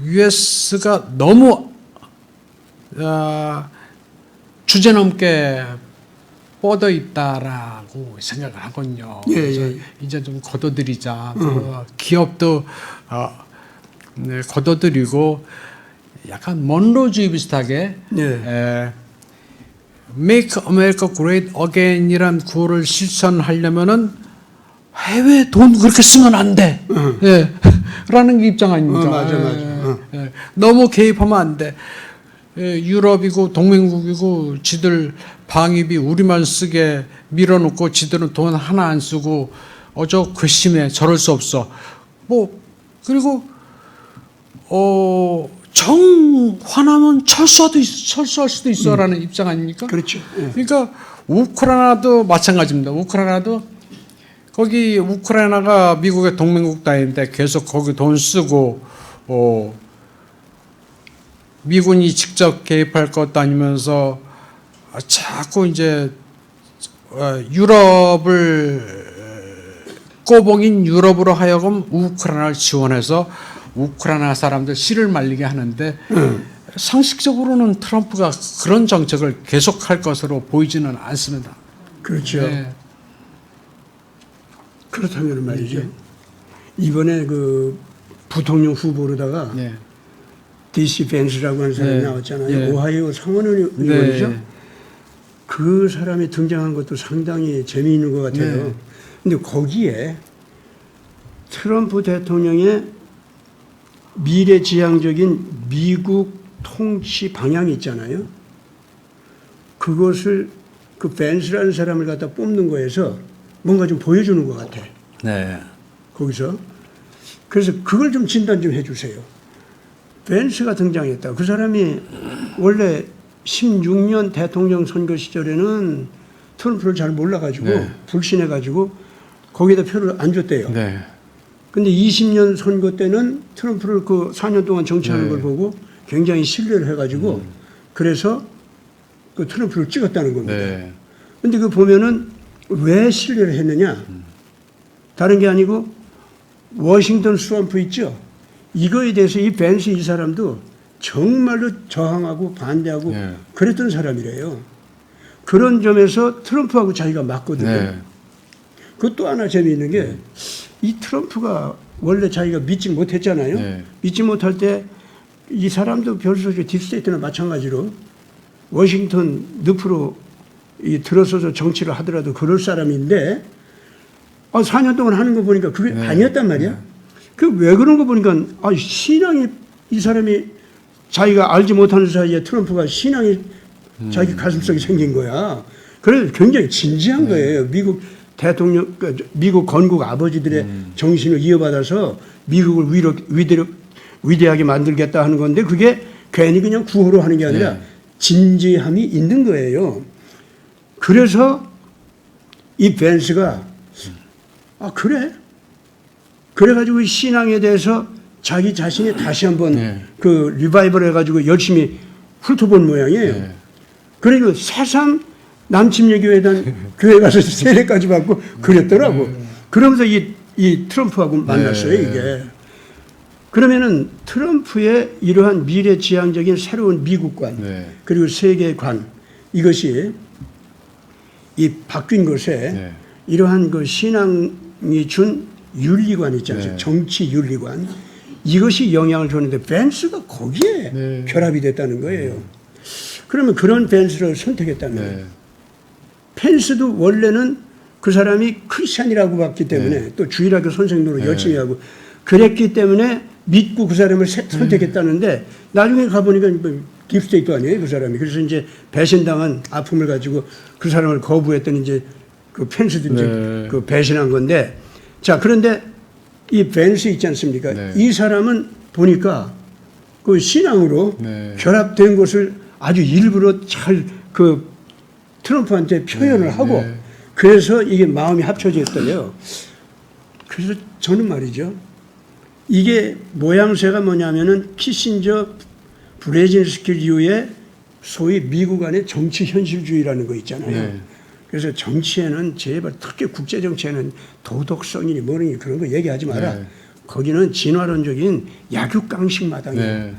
US가 너무 주제넘게 뻗어 있다라고 생각을 하거든요. 그래서 이제 좀 걷어들이자. 기업도 걷어들이고 약간 먼로주의 비슷하게 Make America Great Again이란 구호를 실천하려면은 해외 돈 그렇게 쓰면 안 돼. 라는 게 입장 아닙니까? 맞아. 너무 개입하면 안 돼. 유럽이고 동맹국이고 지들 방위비 우리만 쓰게 밀어놓고 지들은 돈 하나 안 쓰고 저 괘씸해 저럴 수 없어. 뭐 그리고 정 화나면 철수할 수도 있어라는 입장 아닙니까? 그렇죠. 그러니까 우크라이나도 마찬가지입니다. 우크라이나도 거기 우크라이나가 미국의 동맹국 다인데 계속 거기 돈 쓰고 미군이 직접 개입할 것도 아니면서 자꾸 이제 꼬봉인 유럽으로 하여금 우크라이나를 지원해서 우크라이나 사람들 씨를 말리게 하는데 상식적으로는 트럼프가 그런 정책을 계속할 것으로 보이지는 않습니다. 그렇죠. 그렇다면 말이죠. 이번에 그 부통령 후보로다가 DC 벤스라고 하는 사람이 나왔잖아요. 오하이오 상원의원이죠. 그 사람이 등장한 것도 상당히 재미있는 것 같아요. 근데 거기에 트럼프 대통령의 미래지향적인 미국 통치 방향이 있잖아요. 그것을 그 벤스라는 사람을 갖다 뽑는 거에서 뭔가 좀 보여주는 것 같아. 거기서. 그래서 그걸 좀 진단 좀 해주세요. 벤스가 등장했다. 그 사람이 원래 16년 대통령 선거 시절에는 트럼프를 잘 몰라가지고 불신해가지고 거기다 표를 안 줬대요. 근데 20년 선거 때는 트럼프를 그 4년 동안 정치하는 걸 보고 굉장히 신뢰를 해가지고 그래서 그 트럼프를 찍었다는 겁니다. 근데 그 보면은 왜 신뢰를 했느냐? 다른 게 아니고 워싱턴 스왑프 있죠? 이거에 대해서 이 벤스 이 사람도 정말로 저항하고 반대하고 네. 그랬던 사람이래요. 그런 점에서 트럼프하고 자기가 맞거든요. 네. 그것도 하나 재미있는 게 이 트럼프가 원래 자기가 믿지 못했잖아요. 네. 믿지 못할 때 이 사람도 별소식 딥스테이트나 마찬가지로 워싱턴 늪으로 이 들어서서 정치를 하더라도 그럴 사람인데 4년 동안 하는 거 보니까 그게 네. 아니었단 말이야. 네. 그 왜 그런 거 보니까 신앙이 이 사람이 자기가 알지 못하는 사이에 트럼프가 신앙이 자기 가슴속에 생긴 거야. 그래서 굉장히 진지한 거예요. 미국 대통령, 미국 건국 아버지들의 정신을 이어받아서 미국을 위대하게 만들겠다 하는 건데 그게 괜히 그냥 구호로 하는 게 아니라 네. 진지함이 있는 거예요. 그래서 이 벤스가 그래? 그래가지고 신앙에 대해서 자기 자신이 다시 한번 네. 그 리바이벌 해가지고 열심히 훑어본 모양이에요. 네. 그리고 새삼 남침례교회단 교회 가서 세례까지 받고 그랬더라고. 그러면서 이 트럼프하고 만났어요, 네. 이게. 그러면은 트럼프의 이러한 미래지향적인 새로운 미국관 네. 그리고 세계관 이것이 이 바뀐 것에 네. 이러한 그 신앙이 준 윤리관 있지 않습니까? 네. 정치 윤리관 이것이 영향을 줬는데 벤스가 거기에 네. 결합이 됐다는 거예요. 그러면 그런 벤스를 선택했다는 거예요. 네. 펜스도 원래는 그 사람이 크리스찬이라고 봤기 때문에 또 주일학교 선생님으로 네. 열심히 하고 그랬기 때문에 믿고 그 사람을 선택했다는데 나중에 가보니까 딥스테이트 아니에요 그 사람이. 그래서 이제 배신당한 아픔을 가지고 그 사람을 거부했더니 이제 그 펜스도 이제 네. 그 배신한 건데 자 그런데 이 벤스 있지 않습니까? 네. 이 사람은 보니까 그 신앙으로 네. 결합된 것을 아주 일부러 잘 그 트럼프한테 표현을 하고 네. 그래서 이게 마음이 합쳐졌더래요. 그래서 저는 말이죠. 이게 모양새가 뭐냐면은 키신저 브레진스키 류의 소위 미국 안의 정치 현실주의라는 거 있잖아요. 네. 그래서 정치에는 제발 특히 국제 정치에는 도덕성이니 뭐니 그런 거 얘기하지 마라. 네. 거기는 진화론적인 약육강식 마당이에요. 네.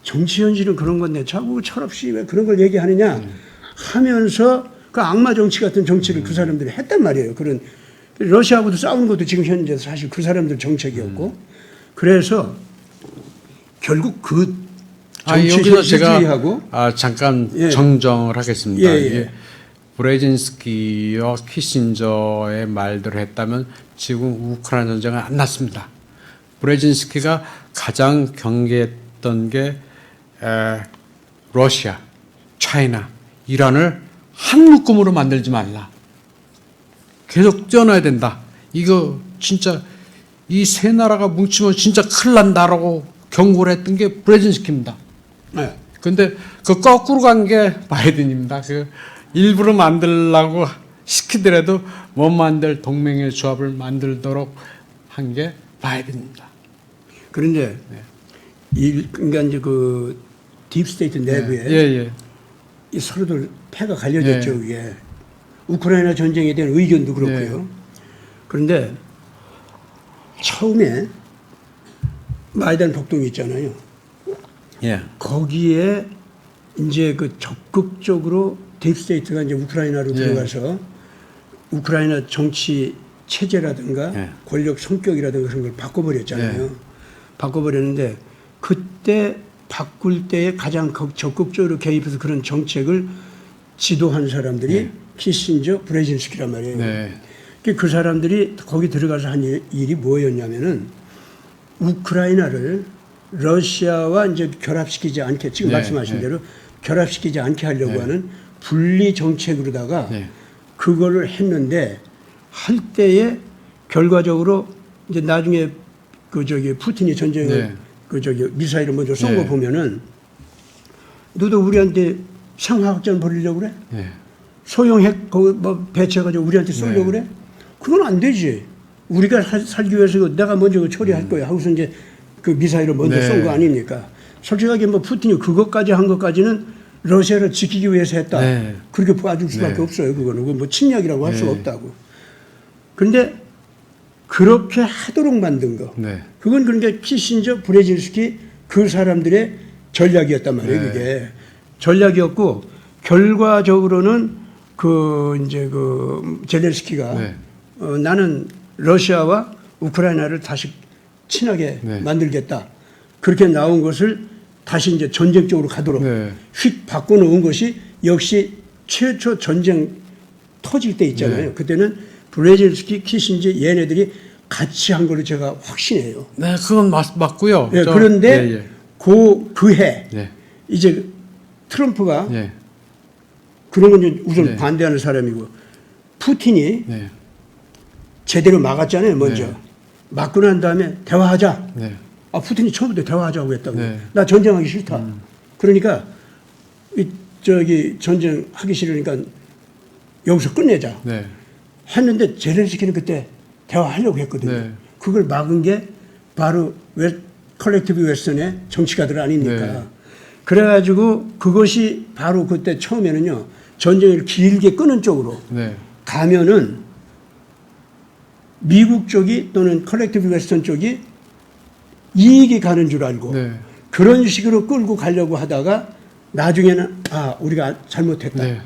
정치 현실은 그런 건데 자꾸 철없이 왜 그런 걸 얘기하느냐 하면서 그 악마 정치 같은 정치를 그 사람들이 했단 말이에요. 그런 러시아하고도 싸우는 것도 지금 현재 사실 그 사람들 정책이었고 그래서 결국 그 정치 여기서 제가 현실주의하고 잠깐 예. 정정을 하겠습니다. 예, 예. 이게 브레진스키와 키신저의 말대로 했다면 지금 우크라이나 전쟁은 안 났습니다. 브레진스키가 가장 경계했던 게 러시아, 차이나, 이란을 한 묶음으로 만들지 말라. 계속 뛰어나야 된다. 이거 진짜 이 세 나라가 뭉치면 진짜 큰일 난다라고 경고를 했던 게 브레진스키입니다. 네. 근데 그 거꾸로 간 게 바이든입니다. 그 일부러 만들라고 시키더라도 못 만들 동맹의 조합을 만들도록 한 게 바이든입니다. 그런데 그러니까 이제 그 딥스테이트 내부에 예. 이 서로들 패가 갈려졌죠. 이게 우크라이나 전쟁에 대한 의견도 그렇고요. 그런데 처음에 마이단 폭동이 있잖아요. 예. 거기에 이제 그 적극적으로 딥스테이트가 이제 우크라이나로 들어가서 우크라이나 정치 체제라든가 권력 성격이라든가 그런 걸 바꿔버렸잖아요. 바꿔버렸는데 그때 바꿀 때에 가장 적극적으로 개입해서 그런 정책을 지도한 사람들이 키신저, 브레진스키란 말이에요. 네. 그 사람들이 거기 들어가서 한 일이 뭐였냐면은 우크라이나를 러시아와 이제 결합시키지 않게 지금 말씀하신 대로 결합시키지 않게 하려고 하는 분리 정책으로다가 그거를 했는데 할 때에 결과적으로 이제 나중에 그 저기 푸틴이 전쟁을 그 저기 미사일을 먼저 쏜 거 보면은 너도 우리한테 상하학전 벌이려고 그래? 소형 핵 거기 뭐 배치해가지고 우리한테 쏘려고 그래? 그건 안 되지. 우리가 살기 위해서 내가 먼저 처리할 거야 하고서 이제 그 미사일을 먼저 쏜 거 아닙니까? 솔직하게 뭐 푸틴이 그것까지 한 것까지는 러시아를 지키기 위해서 했다. 그렇게 봐줄 수밖에 없어요. 그거는 뭐 침략이라고 할 수가 없다고. 그런데 그렇게 하도록 만든 거. 네. 그건 그러니까 키신저, 브레진스키 그 사람들의 전략이었단 말이에요. 네. 그게 전략이었고 결과적으로는 그 이제 그 젤렌스키가 네. 나는 러시아와 우크라이나를 다시 친하게 네. 만들겠다. 그렇게 나온 것을 다시 이제 전쟁 쪽으로 가도록 네. 휙 바꿔놓은 것이 역시 최초 전쟁 터질 때 있잖아요. 네. 그때는 브레진스키, 키신저 얘네들이 같이 한 걸로 제가 확신해요. 네, 그건 맞고요. 예, 저- 그런데 예, 예. 그해 예. 이제 트럼프가 예. 그런 건 이제 우선 네. 반대하는 사람이고 푸틴이 네. 제대로 막았잖아요. 먼저 네. 막고 난 다음에 대화하자. 네. 아 푸틴이 처음부터 대화하자고 했다고. 네. 나 전쟁하기 싫다. 그러니까 저기 전쟁하기 싫으니까 여기서 끝내자. 네. 했는데 제렌스키는 그때 대화하려고 했거든요. 네. 그걸 막은 게 바로 컬렉티브 웨스턴의 정치가들 아닙니까? 네. 그래가지고 그것이 바로 그때 처음에는요 전쟁을 길게 끄는 쪽으로 네. 가면은 미국 쪽이 또는 컬렉티브 웨스턴 쪽이 이익이 가는 줄 알고 네. 그런 식으로 끌고 가려고 하다가 나중에는 아 우리가 잘못했다. 네.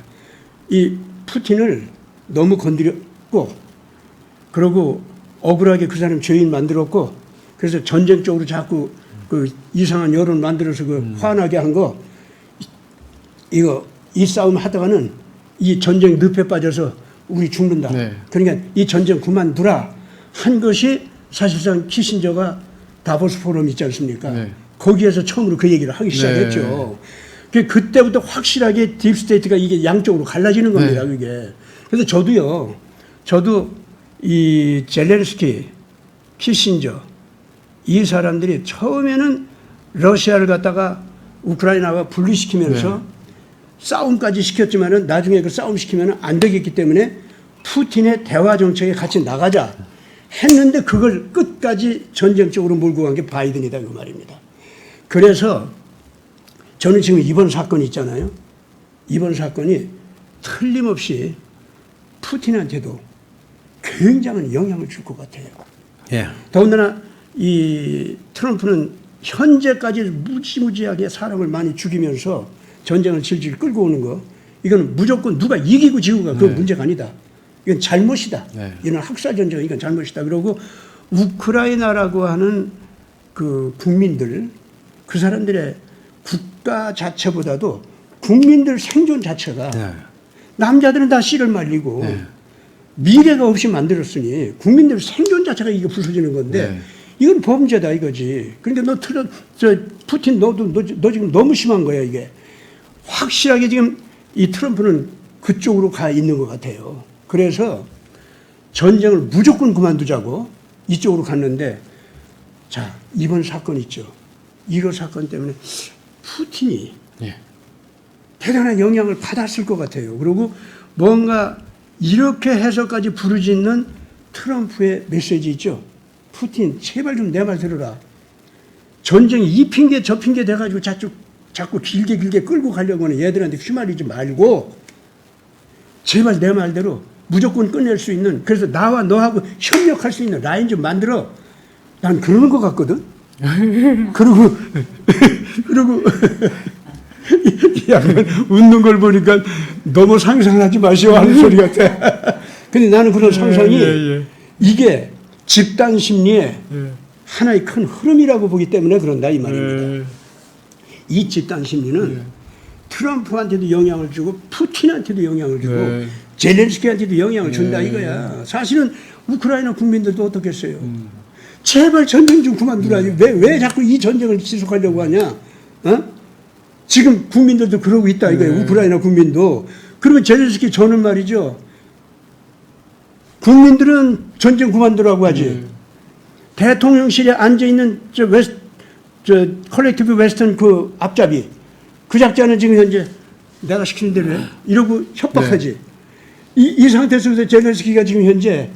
이 푸틴을 너무 건드렸고 그러고 억울하게 그 사람 죄인 만들었고 그래서 전쟁 쪽으로 자꾸 그 이상한 여론 만들어서 그 화나게 한 거 이거 이 싸움 하다가는 이 전쟁 늪에 빠져서 우리 죽는다. 네. 그러니까 이 전쟁 그만두라 한 것이 사실상 키신저가 다보스 포럼 있지 않습니까? 네. 거기에서 처음으로 그 얘기를 하기 시작했죠. 그때부터 확실하게 딥스테이트가 이게 양쪽으로 갈라지는 겁니다. 네. 그게. 그래서 저도 이 젤렌스키, 키신저 이 사람들이 처음에는 러시아를 갖다가 우크라이나와 분리시키면서 네. 싸움까지 시켰지만은 나중에 그 싸움 시키면 안 되겠기 때문에 푸틴의 대화 정책에 같이 나가자 했는데 그걸 끝까지 전쟁적으로 몰고 간 게 바이든이다 그 말입니다. 그래서 저는 지금 이번 사건이 있잖아요. 이번 사건이 틀림없이 푸틴한테도 굉장한 영향을 줄 것 같아요. 예. 더군다나 이 트럼프는 현재까지 무지무지하게 사람을 많이 죽이면서 전쟁을 질질 끌고 오는 거 이건 무조건 누가 이기고 지고가 그 문제가 아니다. 이건 잘못이다. 네. 이건 학살 전쟁 이건 잘못이다. 그리고 우크라이나라고 하는 그 국민들 그 사람들의 국가 자체보다도 국민들 생존 자체가 네. 남자들은 다 씨를 말리고 네. 미래가 없이 만들었으니 국민들 생존 자체가 이게 부서지는 건데 네. 이건 범죄다 이거지. 그러니까 푸틴 너 지금 너무 심한 거야 이게. 확실하게 지금 이 트럼프는 그쪽으로 가 있는 것 같아요. 그래서 전쟁을 무조건 그만두자고 이쪽으로 갔는데 자 이번 사건 있죠. 이거 사건 때문에 푸틴이 예. 대단한 영향을 받았을 것 같아요. 그리고 뭔가 이렇게 해서까지 부르짖는 트럼프의 메시지 있죠. 푸틴 제발 좀 내 말 들어라. 전쟁이 이 핑계 저 핑계 돼가지고 자꾸 길게 끌고 가려고 하는 얘들한테 휘말리지 말고 제발 내 말대로 무조건 끝낼 수 있는 그래서 나와 너하고 협력할 수 있는 라인 좀 만들어. 난 그러는 것 같거든. 그리고 약간 웃는 걸 보니까 너무 상상하지 마시오 하는 소리 같아. 근데 나는 그런 상상이 이게 집단 심리의 하나의 큰 흐름이라고 보기 때문에 그런다 이 말입니다. 이 집단 심리는 트럼프한테도 영향을 주고 푸틴한테도 영향을 주고 젤렌스키한테도 영향을 준다 이거야. 사실은 우크라이나 국민들도 어떻겠어요. 제발 전쟁 좀 그만두라. 왜 자꾸 이 전쟁을 지속하려고 하냐. 어? 지금 국민들도 그러고 있다 이거예요. 우크라이나 국민도. 그리고 젤렌스키 저는 말이죠. 국민들은 전쟁 그만두라고 하지. 대통령실에 앉아있는 저 컬렉티브 웨스턴 그 앞잡이 그 작자는 지금 현재 내가 시키는 대로 해. 이러고 협박하지. 이 상태에서 젤렌스키가 지금 현재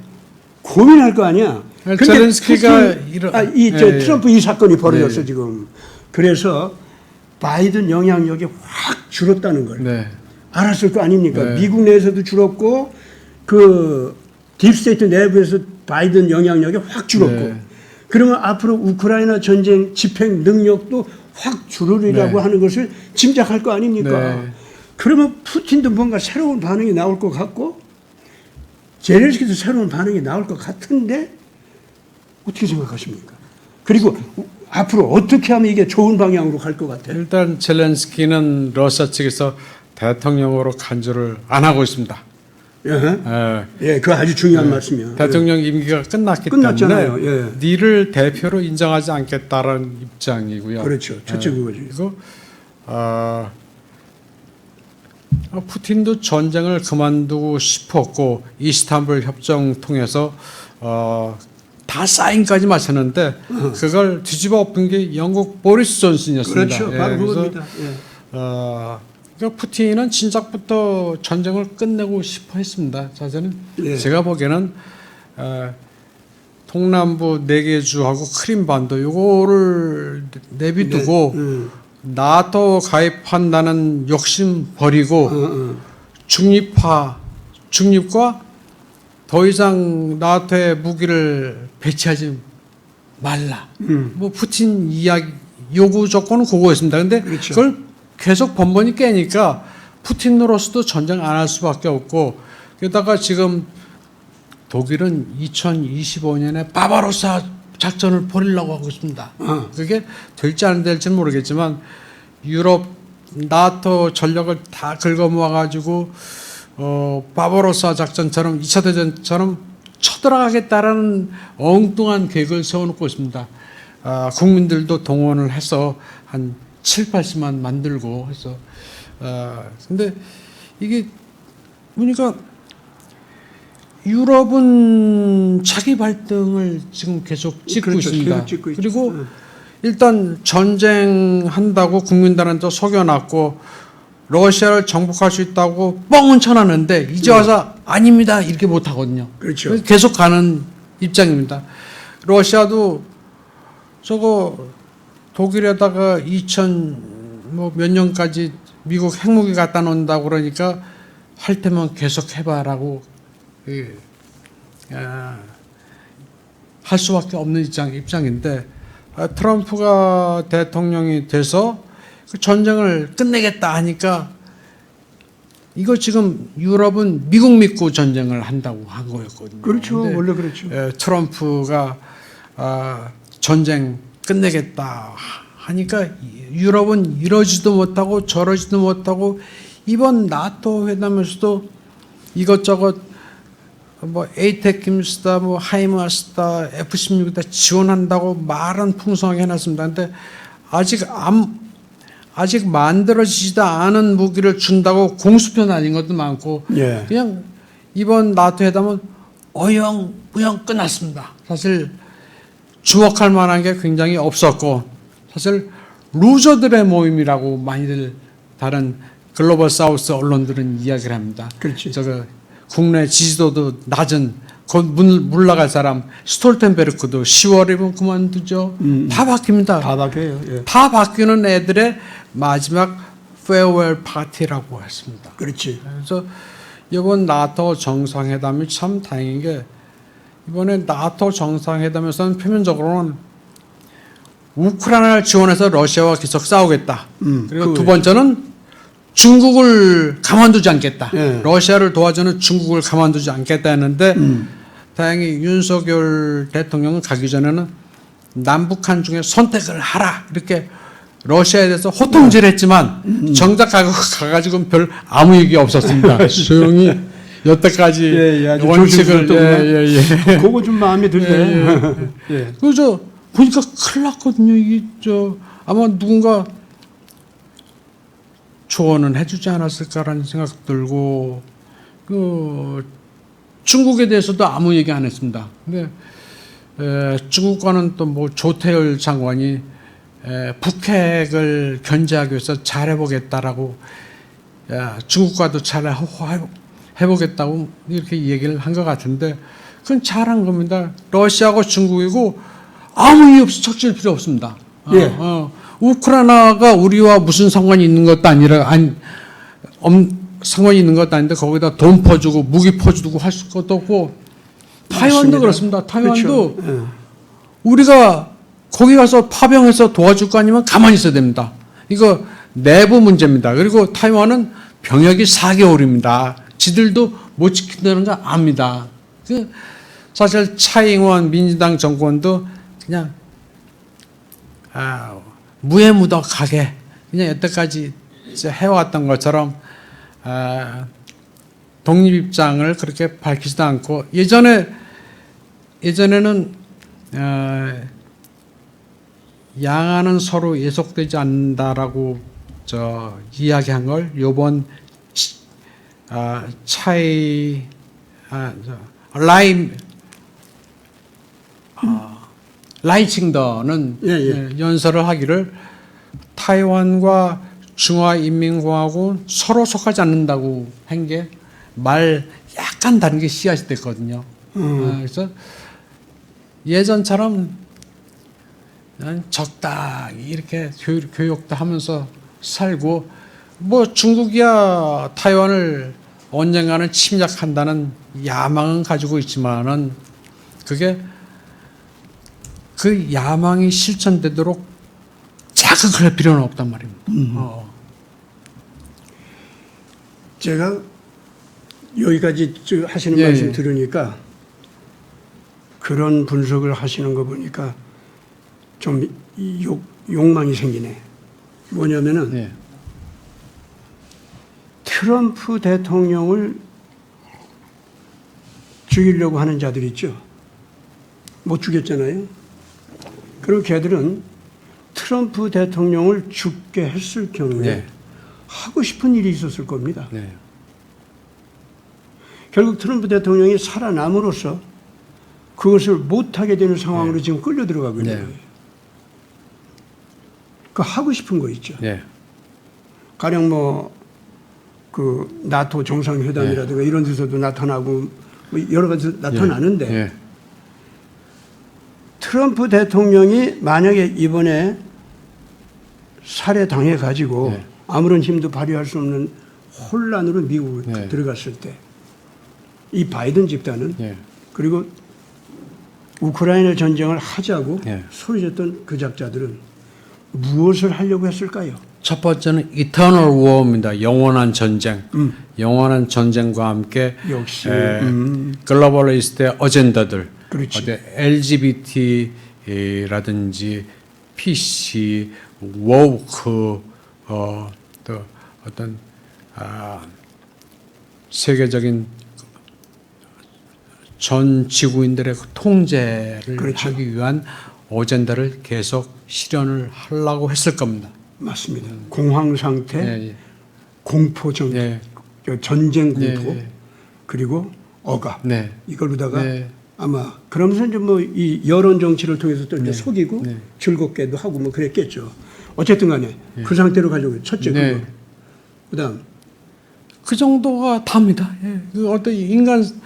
고민할 거 아니야. 근데 젤렌스키가 트럼프 이 사건이 벌어졌어 지금. 그래서 바이든 영향력이 확 줄었다는 걸 알았을 거 아닙니까? 미국 내에서도 줄었고 그 딥스테이트 내부에서 바이든 영향력이 확 줄었고 네. 그러면 앞으로 우크라이나 전쟁 집행 능력도 확 줄으리라고 네. 하는 것을 짐작할 거 아닙니까? 네. 그러면 푸틴도 뭔가 새로운 반응이 나올 것 같고 제렌스키도 새로운 반응이 나올 것 같은데 어떻게 생각하십니까? 그리고 앞으로 어떻게 하면 이게 좋은 방향으로 갈 것 같아요? 일단 젤렌스키는 러시아 측에서 대통령으로 간주를 안 하고 있습니다. 예, 그거 아주 중요한 말씀이요. 대통령 임기가 끝났기 끝났잖아요. 때문에 예. 니를 대표로 인정하지 않겠다라는 입장이고요. 그렇죠. 첫째 그거죠. 그리고 푸틴도 전쟁을 그만두고 싶었고 이스탄불 협정 통해서 다 사인까지 마쳤는데 그걸 뒤집어 엎은 게 영국 보리스 존슨이었습니다. 그렇죠. 예, 바로 그래서, 그겁니다. 예. 그러니까 푸틴은 진작부터 전쟁을 끝내고 싶어 했습니다. 저는 예. 제가 보기에는 동남부 4개 주하고 크림반도 요거를 내비두고 나토 가입한다는 욕심 버리고 중립과 더 이상 나토에 무기를 배치하지 말라. 뭐 푸틴 이야기 요구 조건은 그거였습니다. 근데 그렇죠. 그걸 계속 번번이 깨니까 푸틴으로서도 전쟁 안 할 수밖에 없고 게다가 지금 독일은 2025년에 바바로사 작전을 벌이려고 하고 있습니다. 그게 될지 안 될지는 모르겠지만 유럽 나토 전력을 다 긁어 모아가지고 바바로사 작전처럼 2차 대전처럼 쳐들어가겠다라는 엉뚱한 계획을 세워놓고 있습니다. 국민들도 동원을 해서 한 7, 80만 만들고 해서 근데 이게 보니까 유럽은 자기 발등을 지금 계속 찍고 그렇죠. 있습니다. 계속 찍고 있죠. 그리고 일단 전쟁한다고 국민들한테 속여놨고 러시아를 정복할 수 있다고 뻥은 쳐놨는데 이제 와서 아닙니다 이렇게 못하거든요. 그렇죠. 그래서 계속 가는 입장입니다. 러시아도 저거 독일에다가 2000몇 년까지 미국 핵무기 갖다 놓는다고 그러니까 할 테면 계속 해봐라고 할 수밖에 없는 입장인데 트럼프가 대통령이 돼서 그 전쟁을 끝내겠다 하니까 이거 지금 유럽은 미국 믿고 전쟁을 한다고 한 거였거든요. 그렇죠. 근데, 원래 그렇죠. 트럼프가 전쟁 끝내겠다 하니까 유럽은 이러지도 못하고 저러지도 못하고 이번 나토 회담에서도 이것저것 뭐 에이테킴스다 뭐 하이마스다 F-16다 지원한다고 말은 풍성하게 해놨습니다. 근데 아직 만들어지지도 않은 무기를 준다고 공수표 날린 것도 많고 예. 그냥 이번 나토 회담은 어영부영 끝났습니다. 사실 주목할 만한 게 굉장히 없었고 사실 루저들의 모임이라고 많이들 다른 글로벌 사우스 언론들은 이야기를 합니다. 그렇지. 저거 국내 지지도도 낮은 곧 물러갈 사람 스톨텐베르크도 10월이면 그만두죠. 다 바뀝니다. 다 바뀌어요. 예. 다 바뀌는 애들의 마지막 페어웰 파티라고 했습니다. 그렇지. 그래서 이번 나토 정상회담이 참 다행인 게 이번에 나토 정상회담에서는 표면적으로는 우크라이나를 지원해서 러시아와 계속 싸우겠다. 그리고 두 번째는 중국을 가만두지 않겠다. 예. 러시아를 도와주는 중국을 가만두지 않겠다 했는데 다행히 윤석열 대통령은 가기 전에는 남북한 중에 선택을 하라 이렇게 러시아에 대해서 호통질했지만 정작 가가지고는 별 아무 얘기 없었습니다. 조용히 여태까지 예, 예, 아주 원칙을 조심스럽더구만. 그거 좀 마음에 드네. 예. 그저 보니까 큰일 났거든요. 이게 아마 누군가 조언은 해주지 않았을까라는 생각 들고 중국에 대해서도 아무 얘기 안 했습니다. 근데 중국과는 또 뭐 조태열 장관이 북핵을 견제하기 위해서 잘해보겠다라고 중국과도 잘 해보겠다고 이렇게 얘기를 한 것 같은데 그건 잘한 겁니다. 러시아하고 중국이고 아무 이유 없이 척질 필요 없습니다. 예. 우크라이나가 우리와 무슨 상관이 있는 것도 아니라 상관이 있는 것도 아닌데 거기다 돈 퍼주고 무기 퍼주고 할 것도 없고 타이완도 맞습니다. 그렇습니다. 타이완도 그렇죠. 예. 우리가 거기 가서 파병해서 도와줄 거 아니면 가만히 있어야 됩니다. 이거 내부 문제입니다. 그리고 타이완은 병역이 4개월입니다. 지들도 못 지킨다는 거 압니다. 사실 차잉원 민주당 정권도 그냥 무해무덕하게 그냥 여태까지 해왔던 것처럼 독립 입장을 그렇게 밝히지도 않고 예전에는 양안은 서로 예속되지 않는다라고 이야기한 걸 요번 라이칭더는 연설을 하기를 타이완과 중화인민공화국은 서로 속하지 않는다고 한 게 말 약간 다른 게 씨앗이 됐거든요. 그래서 예전처럼 적당히 이렇게 교육도 하면서 살고 뭐 중국이야 타이완을 언젠가는 침략한다는 야망은 가지고 있지만은 그게 그 야망이 실천되도록 자극을 할 필요는 없단 말입니다. 제가 여기까지 하시는 예, 말씀 예. 들으니까 그런 분석을 하시는 거 보니까 좀 욕망이 생기네. 뭐냐면은 예. 트럼프 대통령을 죽이려고 하는 자들 있죠. 못 죽였잖아요. 그리고 걔들은 트럼프 대통령을 죽게 했을 경우에 네. 하고 싶은 일이 있었을 겁니다. 네. 결국 트럼프 대통령이 살아남으로써 그것을 못하게 되는 상황으로 지금 끌려 들어가고 있는 거예요. 그 하고 싶은 거 있죠. 네. 가령 그 나토 정상회담이라든가 이런 데서도 나타나고 뭐 여러 가지 나타나는데 네. 트럼프 대통령이 만약에 이번에 살해당해 가지고 네. 아무런 힘도 발휘할 수 없는 혼란으로 미국을 네. 들어갔을 때 이 바이든 집단은 네. 그리고 우크라이나 전쟁을 하자고 네. 소리쳤던 그 작자들은 무엇을 하려고 했을까요? 첫 번째는 Eternal War입니다. 영원한 전쟁. 영원한 전쟁과 함께 역시 글로벌리스트의 어젠다들, 그렇지. LGBT라든지 PC, woke, 또 어떤 세계적인 전 지구인들의 그 통제를 그렇죠. 하기 위한 어젠다를 계속 실현을 하려고 했을 겁니다. 맞습니다. 공황 상태, 예, 예. 공포 전 예. 전쟁 공포, 예, 예. 그리고 억압 네. 이걸 보다가 네. 아마 그러면서 이제 뭐 이 여론 정치를 통해서 또 이제 속이고 네. 즐겁게도 하고 뭐 그랬겠죠. 어쨌든 간에 그 상태로 가려고 해요. 첫째 네. 그거. 그다음 그 정도가 답니다. 예. 그 어떤 인간 그럼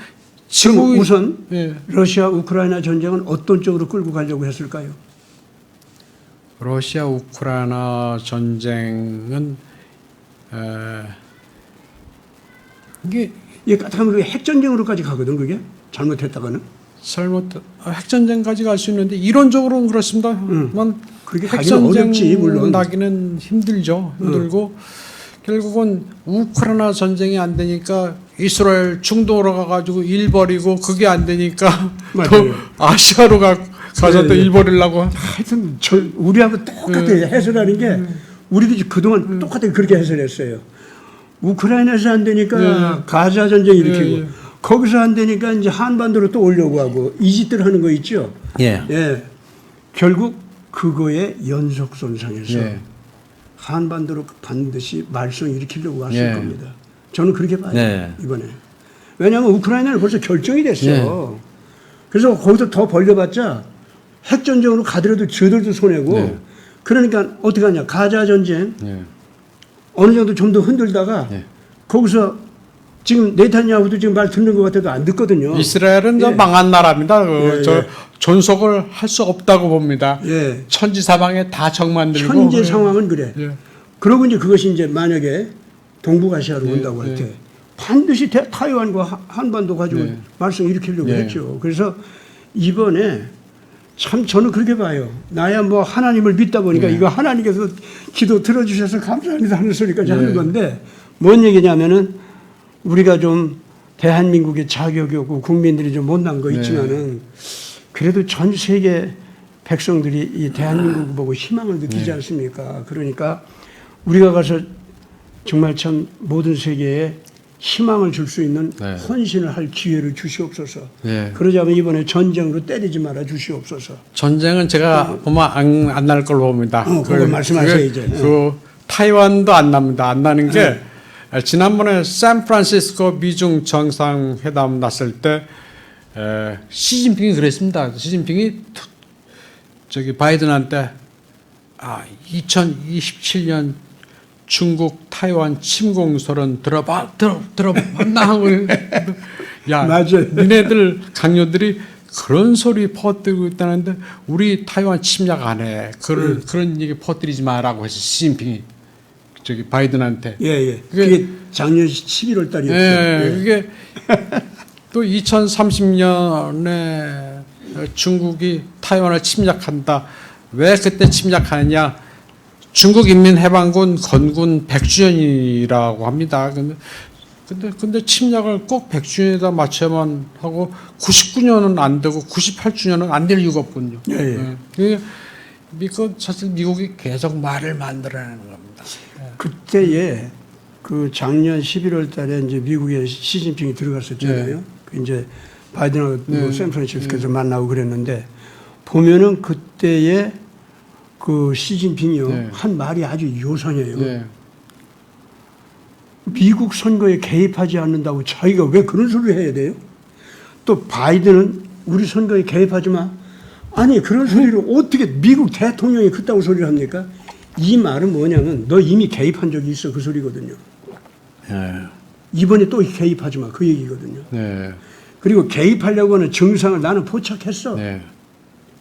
지구 우선 예. 러시아 우크라이나 전쟁은 어떤 쪽으로 끌고 가려고 했을까요? 러시아 우크라이나 전쟁은 이게 까딱하면 그게 핵전쟁으로까지 가거든 그게 잘못했다가는. 핵전쟁까지 갈 수 있는데 이론적으로는 그렇습니다. 그렇게 가기는 어렵지 물론. 나기는 힘들죠. 힘들고 결국은 우크라이나 전쟁이 안 되니까 이스라엘 중동으로 가가지고 일 버리고 그게 안 되니까 또 맞아요. 아시아로 가서 또 예, 예. 일 버리려고. 하여튼 우리하고 똑같아 해설하는 게 우리도 그동안 똑같이 그렇게 해설했어요. 우크라이나에서 안 되니까 가자 전쟁 일으키고 예. 거기서 안 되니까 이제 한반도로 또 오려고 하고 이 짓들 하는 거 있죠. 예. 예. 결국 그거의 연속 손상에서 예. 한반도로 반드시 말썽 일으키려고 왔을 예. 겁니다. 저는 그렇게 봐요. 네. 이번에. 왜냐하면 우크라이나는 벌써 결정이 됐어. 그래서 거기서 더 벌려봤자 핵전쟁으로 가더라도 저들도 손해고 네. 그러니까 어떻게 하냐. 가자 전쟁 예. 어느 정도 좀 더 흔들다가 네. 거기서 지금 네타냐후도 지금 말 듣는 것 같아도 안 듣거든요. 이스라엘은 저 예. 망한 나라입니다. 예, 저 예. 존속을 할 수 없다고 봅니다. 예. 천지사방에 다 적 만들고. 현재 예. 상황은 그래. 예. 그러고 이제 그것이 이제 만약에 동북아시아로 온다고 할 때 반드시 타이완과 한반도 가지고 네. 말썽 일으키려고 네. 했죠. 그래서 이번에 참 저는 그렇게 봐요. 나야 뭐 하나님을 믿다 보니까 네. 이거 하나님께서 기도 들어주셔서 감사합니다 하는 소리까지 네. 하는 건데 뭔 얘기냐면은 우리가 좀 대한민국의 자격이 없고 국민들이 좀 못난 거 네. 있지만은 그래도 전 세계 백성들이 이 대한민국을 보고 희망을 느끼지 네. 않습니까? 그러니까 우리가 가서 정말 참 모든 세계에 희망을 줄 수 있는 네. 헌신을 할 기회를 주시옵소서. 네. 그러자면 이번에 전쟁으로 때리지 말아 주시옵소서. 전쟁은 제가 보면 안 날 걸로 봅니다. 그거 말씀하세요, 이제. 그 타이완도 안 납니다. 안 나는 게 지난번에 샌프란시스코 미중 정상회담 났을 때 시진핑이 그랬습니다. 시진핑이 저기 바이든한테 2027년 중국 타이완 침공설은 들어봤나 하고 야 맞아요. 니네들 강요들이 그런 소리 퍼뜨리고 있다는데 우리 타이완 침략 안 해. 그런 얘기 퍼뜨리지 마라고 해서 시진핑이 저기 바이든한테 예. 그게 작년 11월 달이었죠. 예. 그게 또 2030년에 중국이 타이완을 침략한다. 왜 그때 침략하느냐? 중국인민해방군 건군 100주년이라고 합니다. 근데 침략을 꼭 100주년에다 맞춰야만 하고 99년은 안 되고 98주년은 안 될 이유가 없군요. 예. 사실 미국이 계속 말을 만들어내는 겁니다. 그때에 그 작년 11월 달에 이제 미국에 시진핑이 들어갔었잖아요. 그 이제 바이든하고 뭐 샌프란시스코에서 만나고 그랬는데 보면은 그때에 그 시진핑이요 한 말이 아주 요상해요. 미국 선거에 개입하지 않는다고 자기가 왜 그런 소리를 해야 돼요? 또 바이든은 우리 선거에 개입하지 마. 아니 그런 소리를 어떻게 미국 대통령이 그따구 소리를 합니까? 이 말은 뭐냐면 너 이미 개입한 적이 있어 그 소리거든요. 이번에 또 개입하지 마 그 얘기거든요. 그리고 개입하려고 하는 증상을 나는 포착했어.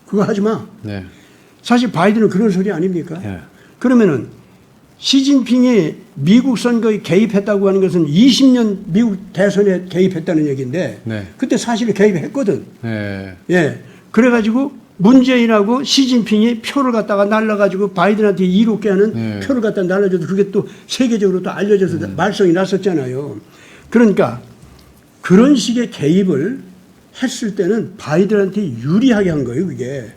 그거 하지 마. 사실 바이든은 그런 소리 아닙니까? 그러면은 시진핑이 미국 선거에 개입했다고 하는 것은 20년 미국 대선에 개입했다는 얘기인데 그때 사실은 개입했거든. 예. 그래가지고 문재인하고 시진핑이 표를 갖다가 날라가지고 바이든한테 이롭게 하는 표를 갖다 날라줘도 그게 또 세계적으로 또 알려져서 말썽이 났었잖아요. 그러니까 그런 식의 개입을 했을 때는 바이든한테 유리하게 한 거예요, 그게.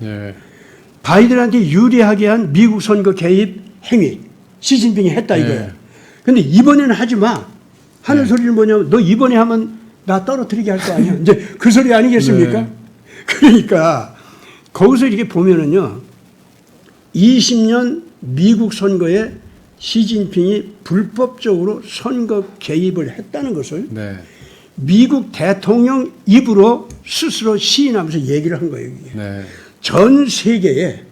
바이든한테 유리하게 한 미국 선거 개입 행위 시진핑이 했다 이거예요. 근데 이번에는 하지 마 하는 소리는 뭐냐면 너 이번에 하면 나 떨어뜨리게 할 거 아니야. 이제 그 소리 아니겠습니까? 그러니까 거기서 이렇게 보면은요 20년 미국 선거에 시진핑이 불법적으로 선거 개입을 했다는 것을 미국 대통령 입으로 스스로 시인하면서 얘기를 한 거예요. 이게. 전 세계에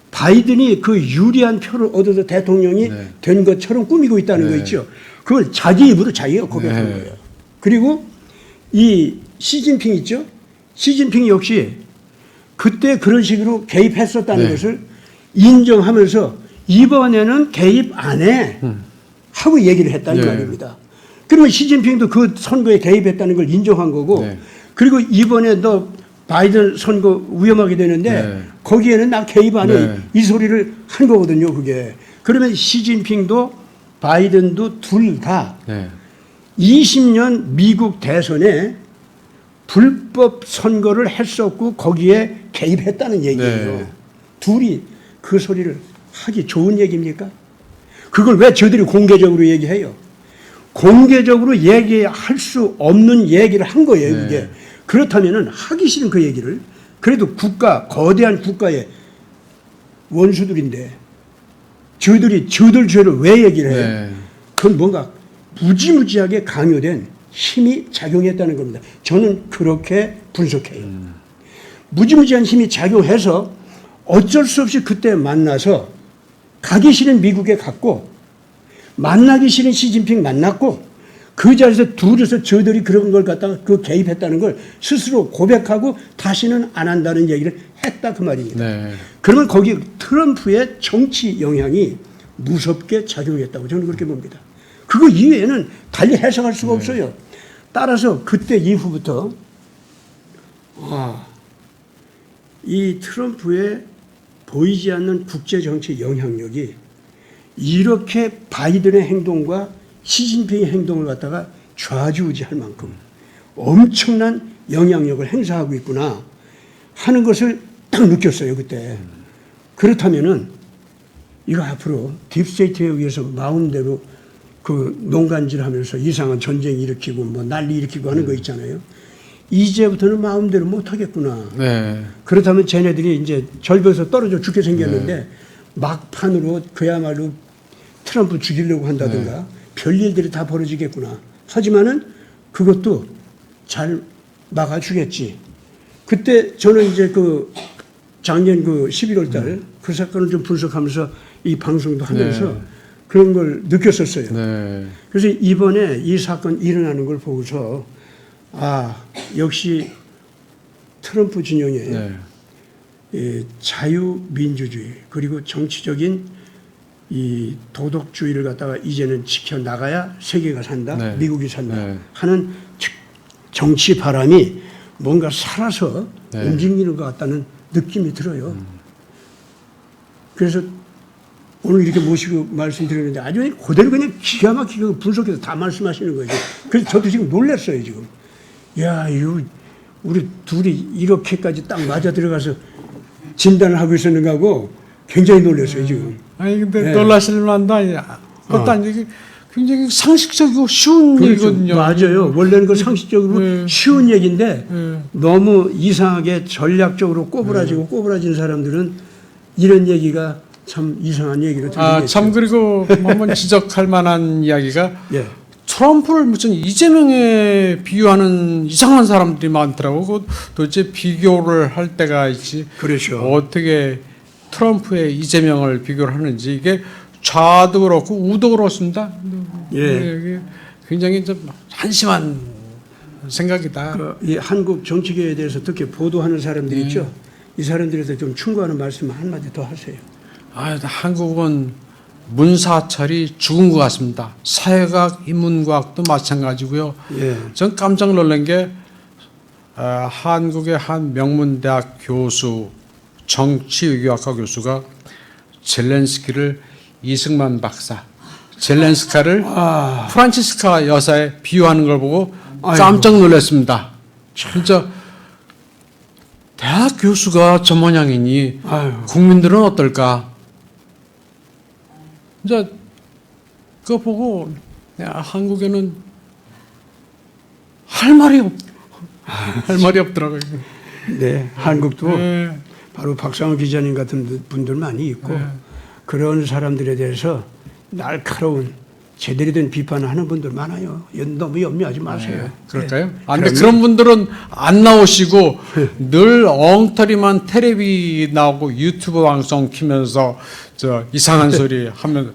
바이든이 그 유리한 표를 얻어서 대통령이 된 것처럼 꾸미고 있다는 거 있죠. 그걸 자기 입으로 자기가 고백한 거예요. 그리고 이 시진핑 있죠. 시진핑 역시 그때 그런 식으로 개입했었다는 것을 인정하면서 이번에는 개입 안 해 하고 얘기를 했다는 말입니다. 그러면 시진핑도 그 선거에 개입했다는 걸 인정한 거고 그리고 이번에 너 바이든 선거 위험하게 되는데 거기에는 나 개입 안 해 이 소리를 한 거거든요. 그게. 그러면 시진핑도 바이든도 둘 다 20년 미국 대선에 불법 선거를 했었고 거기에 개입했다는 얘기예요. 둘이 그 소리를 하기 좋은 얘기입니까? 그걸 왜 저들이 공개적으로 얘기해요? 공개적으로 얘기할 수 없는 얘기를 한 거예요. 그게. 그렇다면 하기 싫은 그 얘기를 그래도 거대한 국가의 원수들인데 저들 죄를 왜 얘기를 해요? 그건 뭔가 무지무지하게 강요된 힘이 작용했다는 겁니다. 저는 그렇게 분석해요. 무지무지한 힘이 작용해서 어쩔 수 없이 그때 만나서 가기 싫은 미국에 갔고 만나기 싫은 시진핑 만났고 그 자리에서 둘이서 저들이 그런 걸 갖다가 그 개입했다는 걸 스스로 고백하고 다시는 안 한다는 얘기를 했다 그 말입니다. 그러면 거기 트럼프의 정치 영향이 무섭게 작용했다고 저는 그렇게 봅니다. 그거 이외에는 달리 해석할 수가 없어요. 따라서 그때 이후부터 이 트럼프의 보이지 않는 국제 정치 영향력이 이렇게 바이든의 행동과 시진핑의 행동을 갖다가 좌지우지할 만큼 엄청난 영향력을 행사하고 있구나 하는 것을 딱 느꼈어요, 그때. 그렇다면은 이거 앞으로 딥스테이트에 의해서 마음대로 그 농간질하면서 이상한 전쟁 일으키고 뭐 난리 일으키고 하는 거 있잖아요. 이제부터는 마음대로 못 하겠구나. 네. 그렇다면 쟤네들이 이제 절벽에서 떨어져 죽게 생겼는데 막판으로 그야말로 트럼프 죽이려고 한다든가 별일들이 다 벌어지겠구나. 하지만은 그것도 잘 막아주겠지. 그때 저는 이제 그 작년 그 11월 달 그 사건을 좀 분석하면서 이 방송도 하면서 그런 걸 느꼈었어요. 네. 그래서 이번에 이 사건 일어나는 걸 보고서 역시 트럼프 진영의 네. 이 자유민주주의 그리고 정치적인 이 도덕주의를 갖다가 이제는 지켜나가야 세계가 산다, 네. 미국이 산다 네. 하는 정치 바람이 뭔가 살아서 네. 움직이는 것 같다는 느낌이 들어요. 그래서 오늘 이렇게 모시고 말씀드리는데 아주 그대로 그냥 기가 막히게 분석해서 다 말씀하시는 거죠. 그래서 저도 지금 놀랐어요, 지금. 야, 이거 우리 둘이 이렇게까지 딱 맞아 들어가서 진단을 하고 있었는가 하고 굉장히 놀랐어요, 지금. 아니 근데 네. 놀라실 만도 아니야. 그것도 아니고 굉장히 상식적이고 쉬운 그렇죠. 얘기거든요. 맞아요. 원래는 그 상식적으로 쉬운 얘기인데 너무 이상하게 전략적으로 꼬부라지는 사람들은 이런 얘기가 참 이상한 얘기로 들리겠죠. 참 그리고 한번 지적할 만한 이야기가 예. 트럼프를 무슨 이재명에 비유하는 이상한 사람들이 많더라고. 그 도대체 비교를 할 때가 있지. 그렇죠. 어떻게 트럼프의 이재명을 비교를 하는지 이게 좌도 그렇고 우도 그렇습니다. 예. 이게 굉장히 좀 한심한 생각이다. 이 한국 정치계에 대해서 특히 보도하는 사람들 있죠. 이 사람들에서 좀 충고하는 말씀 한마디 더 하세요. 한국은 문사철이 죽은 것 같습니다. 사회과학, 인문과학도 마찬가지고요. 예. 전 깜짝 놀란 게 한국의 한 명문대학 교수, 정치외교학과 교수가 젤렌스키를 이승만 박사, 젤렌스카를 프란치스카 여사에 비유하는 걸 보고 깜짝 놀랐습니다. 진짜 대학 교수가 저 모양이니 국민들은 어떨까? 이제 그거 보고 한국에는 할 말이 없더라고요. 네, 한국도 네. 바로 박상우 기자님 같은 분들 많이 있고 그런 사람들에 대해서 날카로운 제대로 된 비판을 하는 분들 많아요. 너무 염려하지 마세요. 그럴까요? 네. 근데 그런 분들은 안 나오시고 늘 엉터리만 텔레비 나오고 유튜브 방송 키면서 저 이상한 소리 하면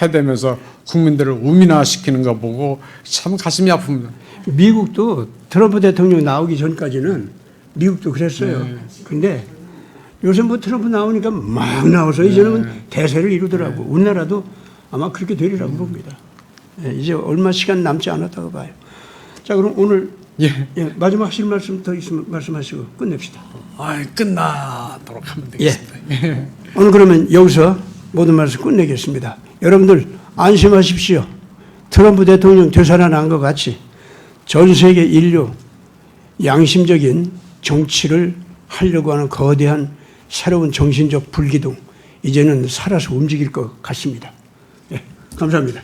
해대면서 국민들을 우민화시키는 거 보고 참 가슴이 아픕니다. 미국도 트럼프 대통령 나오기 전까지는 미국도 그랬어요. 근데 요새 뭐 트럼프 나오니까 막 나와서 이제는 대세를 이루더라고. 우리나라도 아마 그렇게 되리라고 봅니다. 이제 얼마 시간 남지 않았다고 봐요. 자, 그럼 오늘 마지막 하실 말씀 더 있으면 말씀하시고 끝냅시다. 끝나도록 하면 되겠습니다. 오늘 그러면 여기서 모든 말씀 끝내겠습니다. 여러분들 안심하십시오. 트럼프 대통령 되살아난 것 같이 전 세계 인류 양심적인 정치를 하려고 하는 거대한 새로운 정신적 불기둥 이제는 살아서 움직일 것 같습니다. 감사합니다.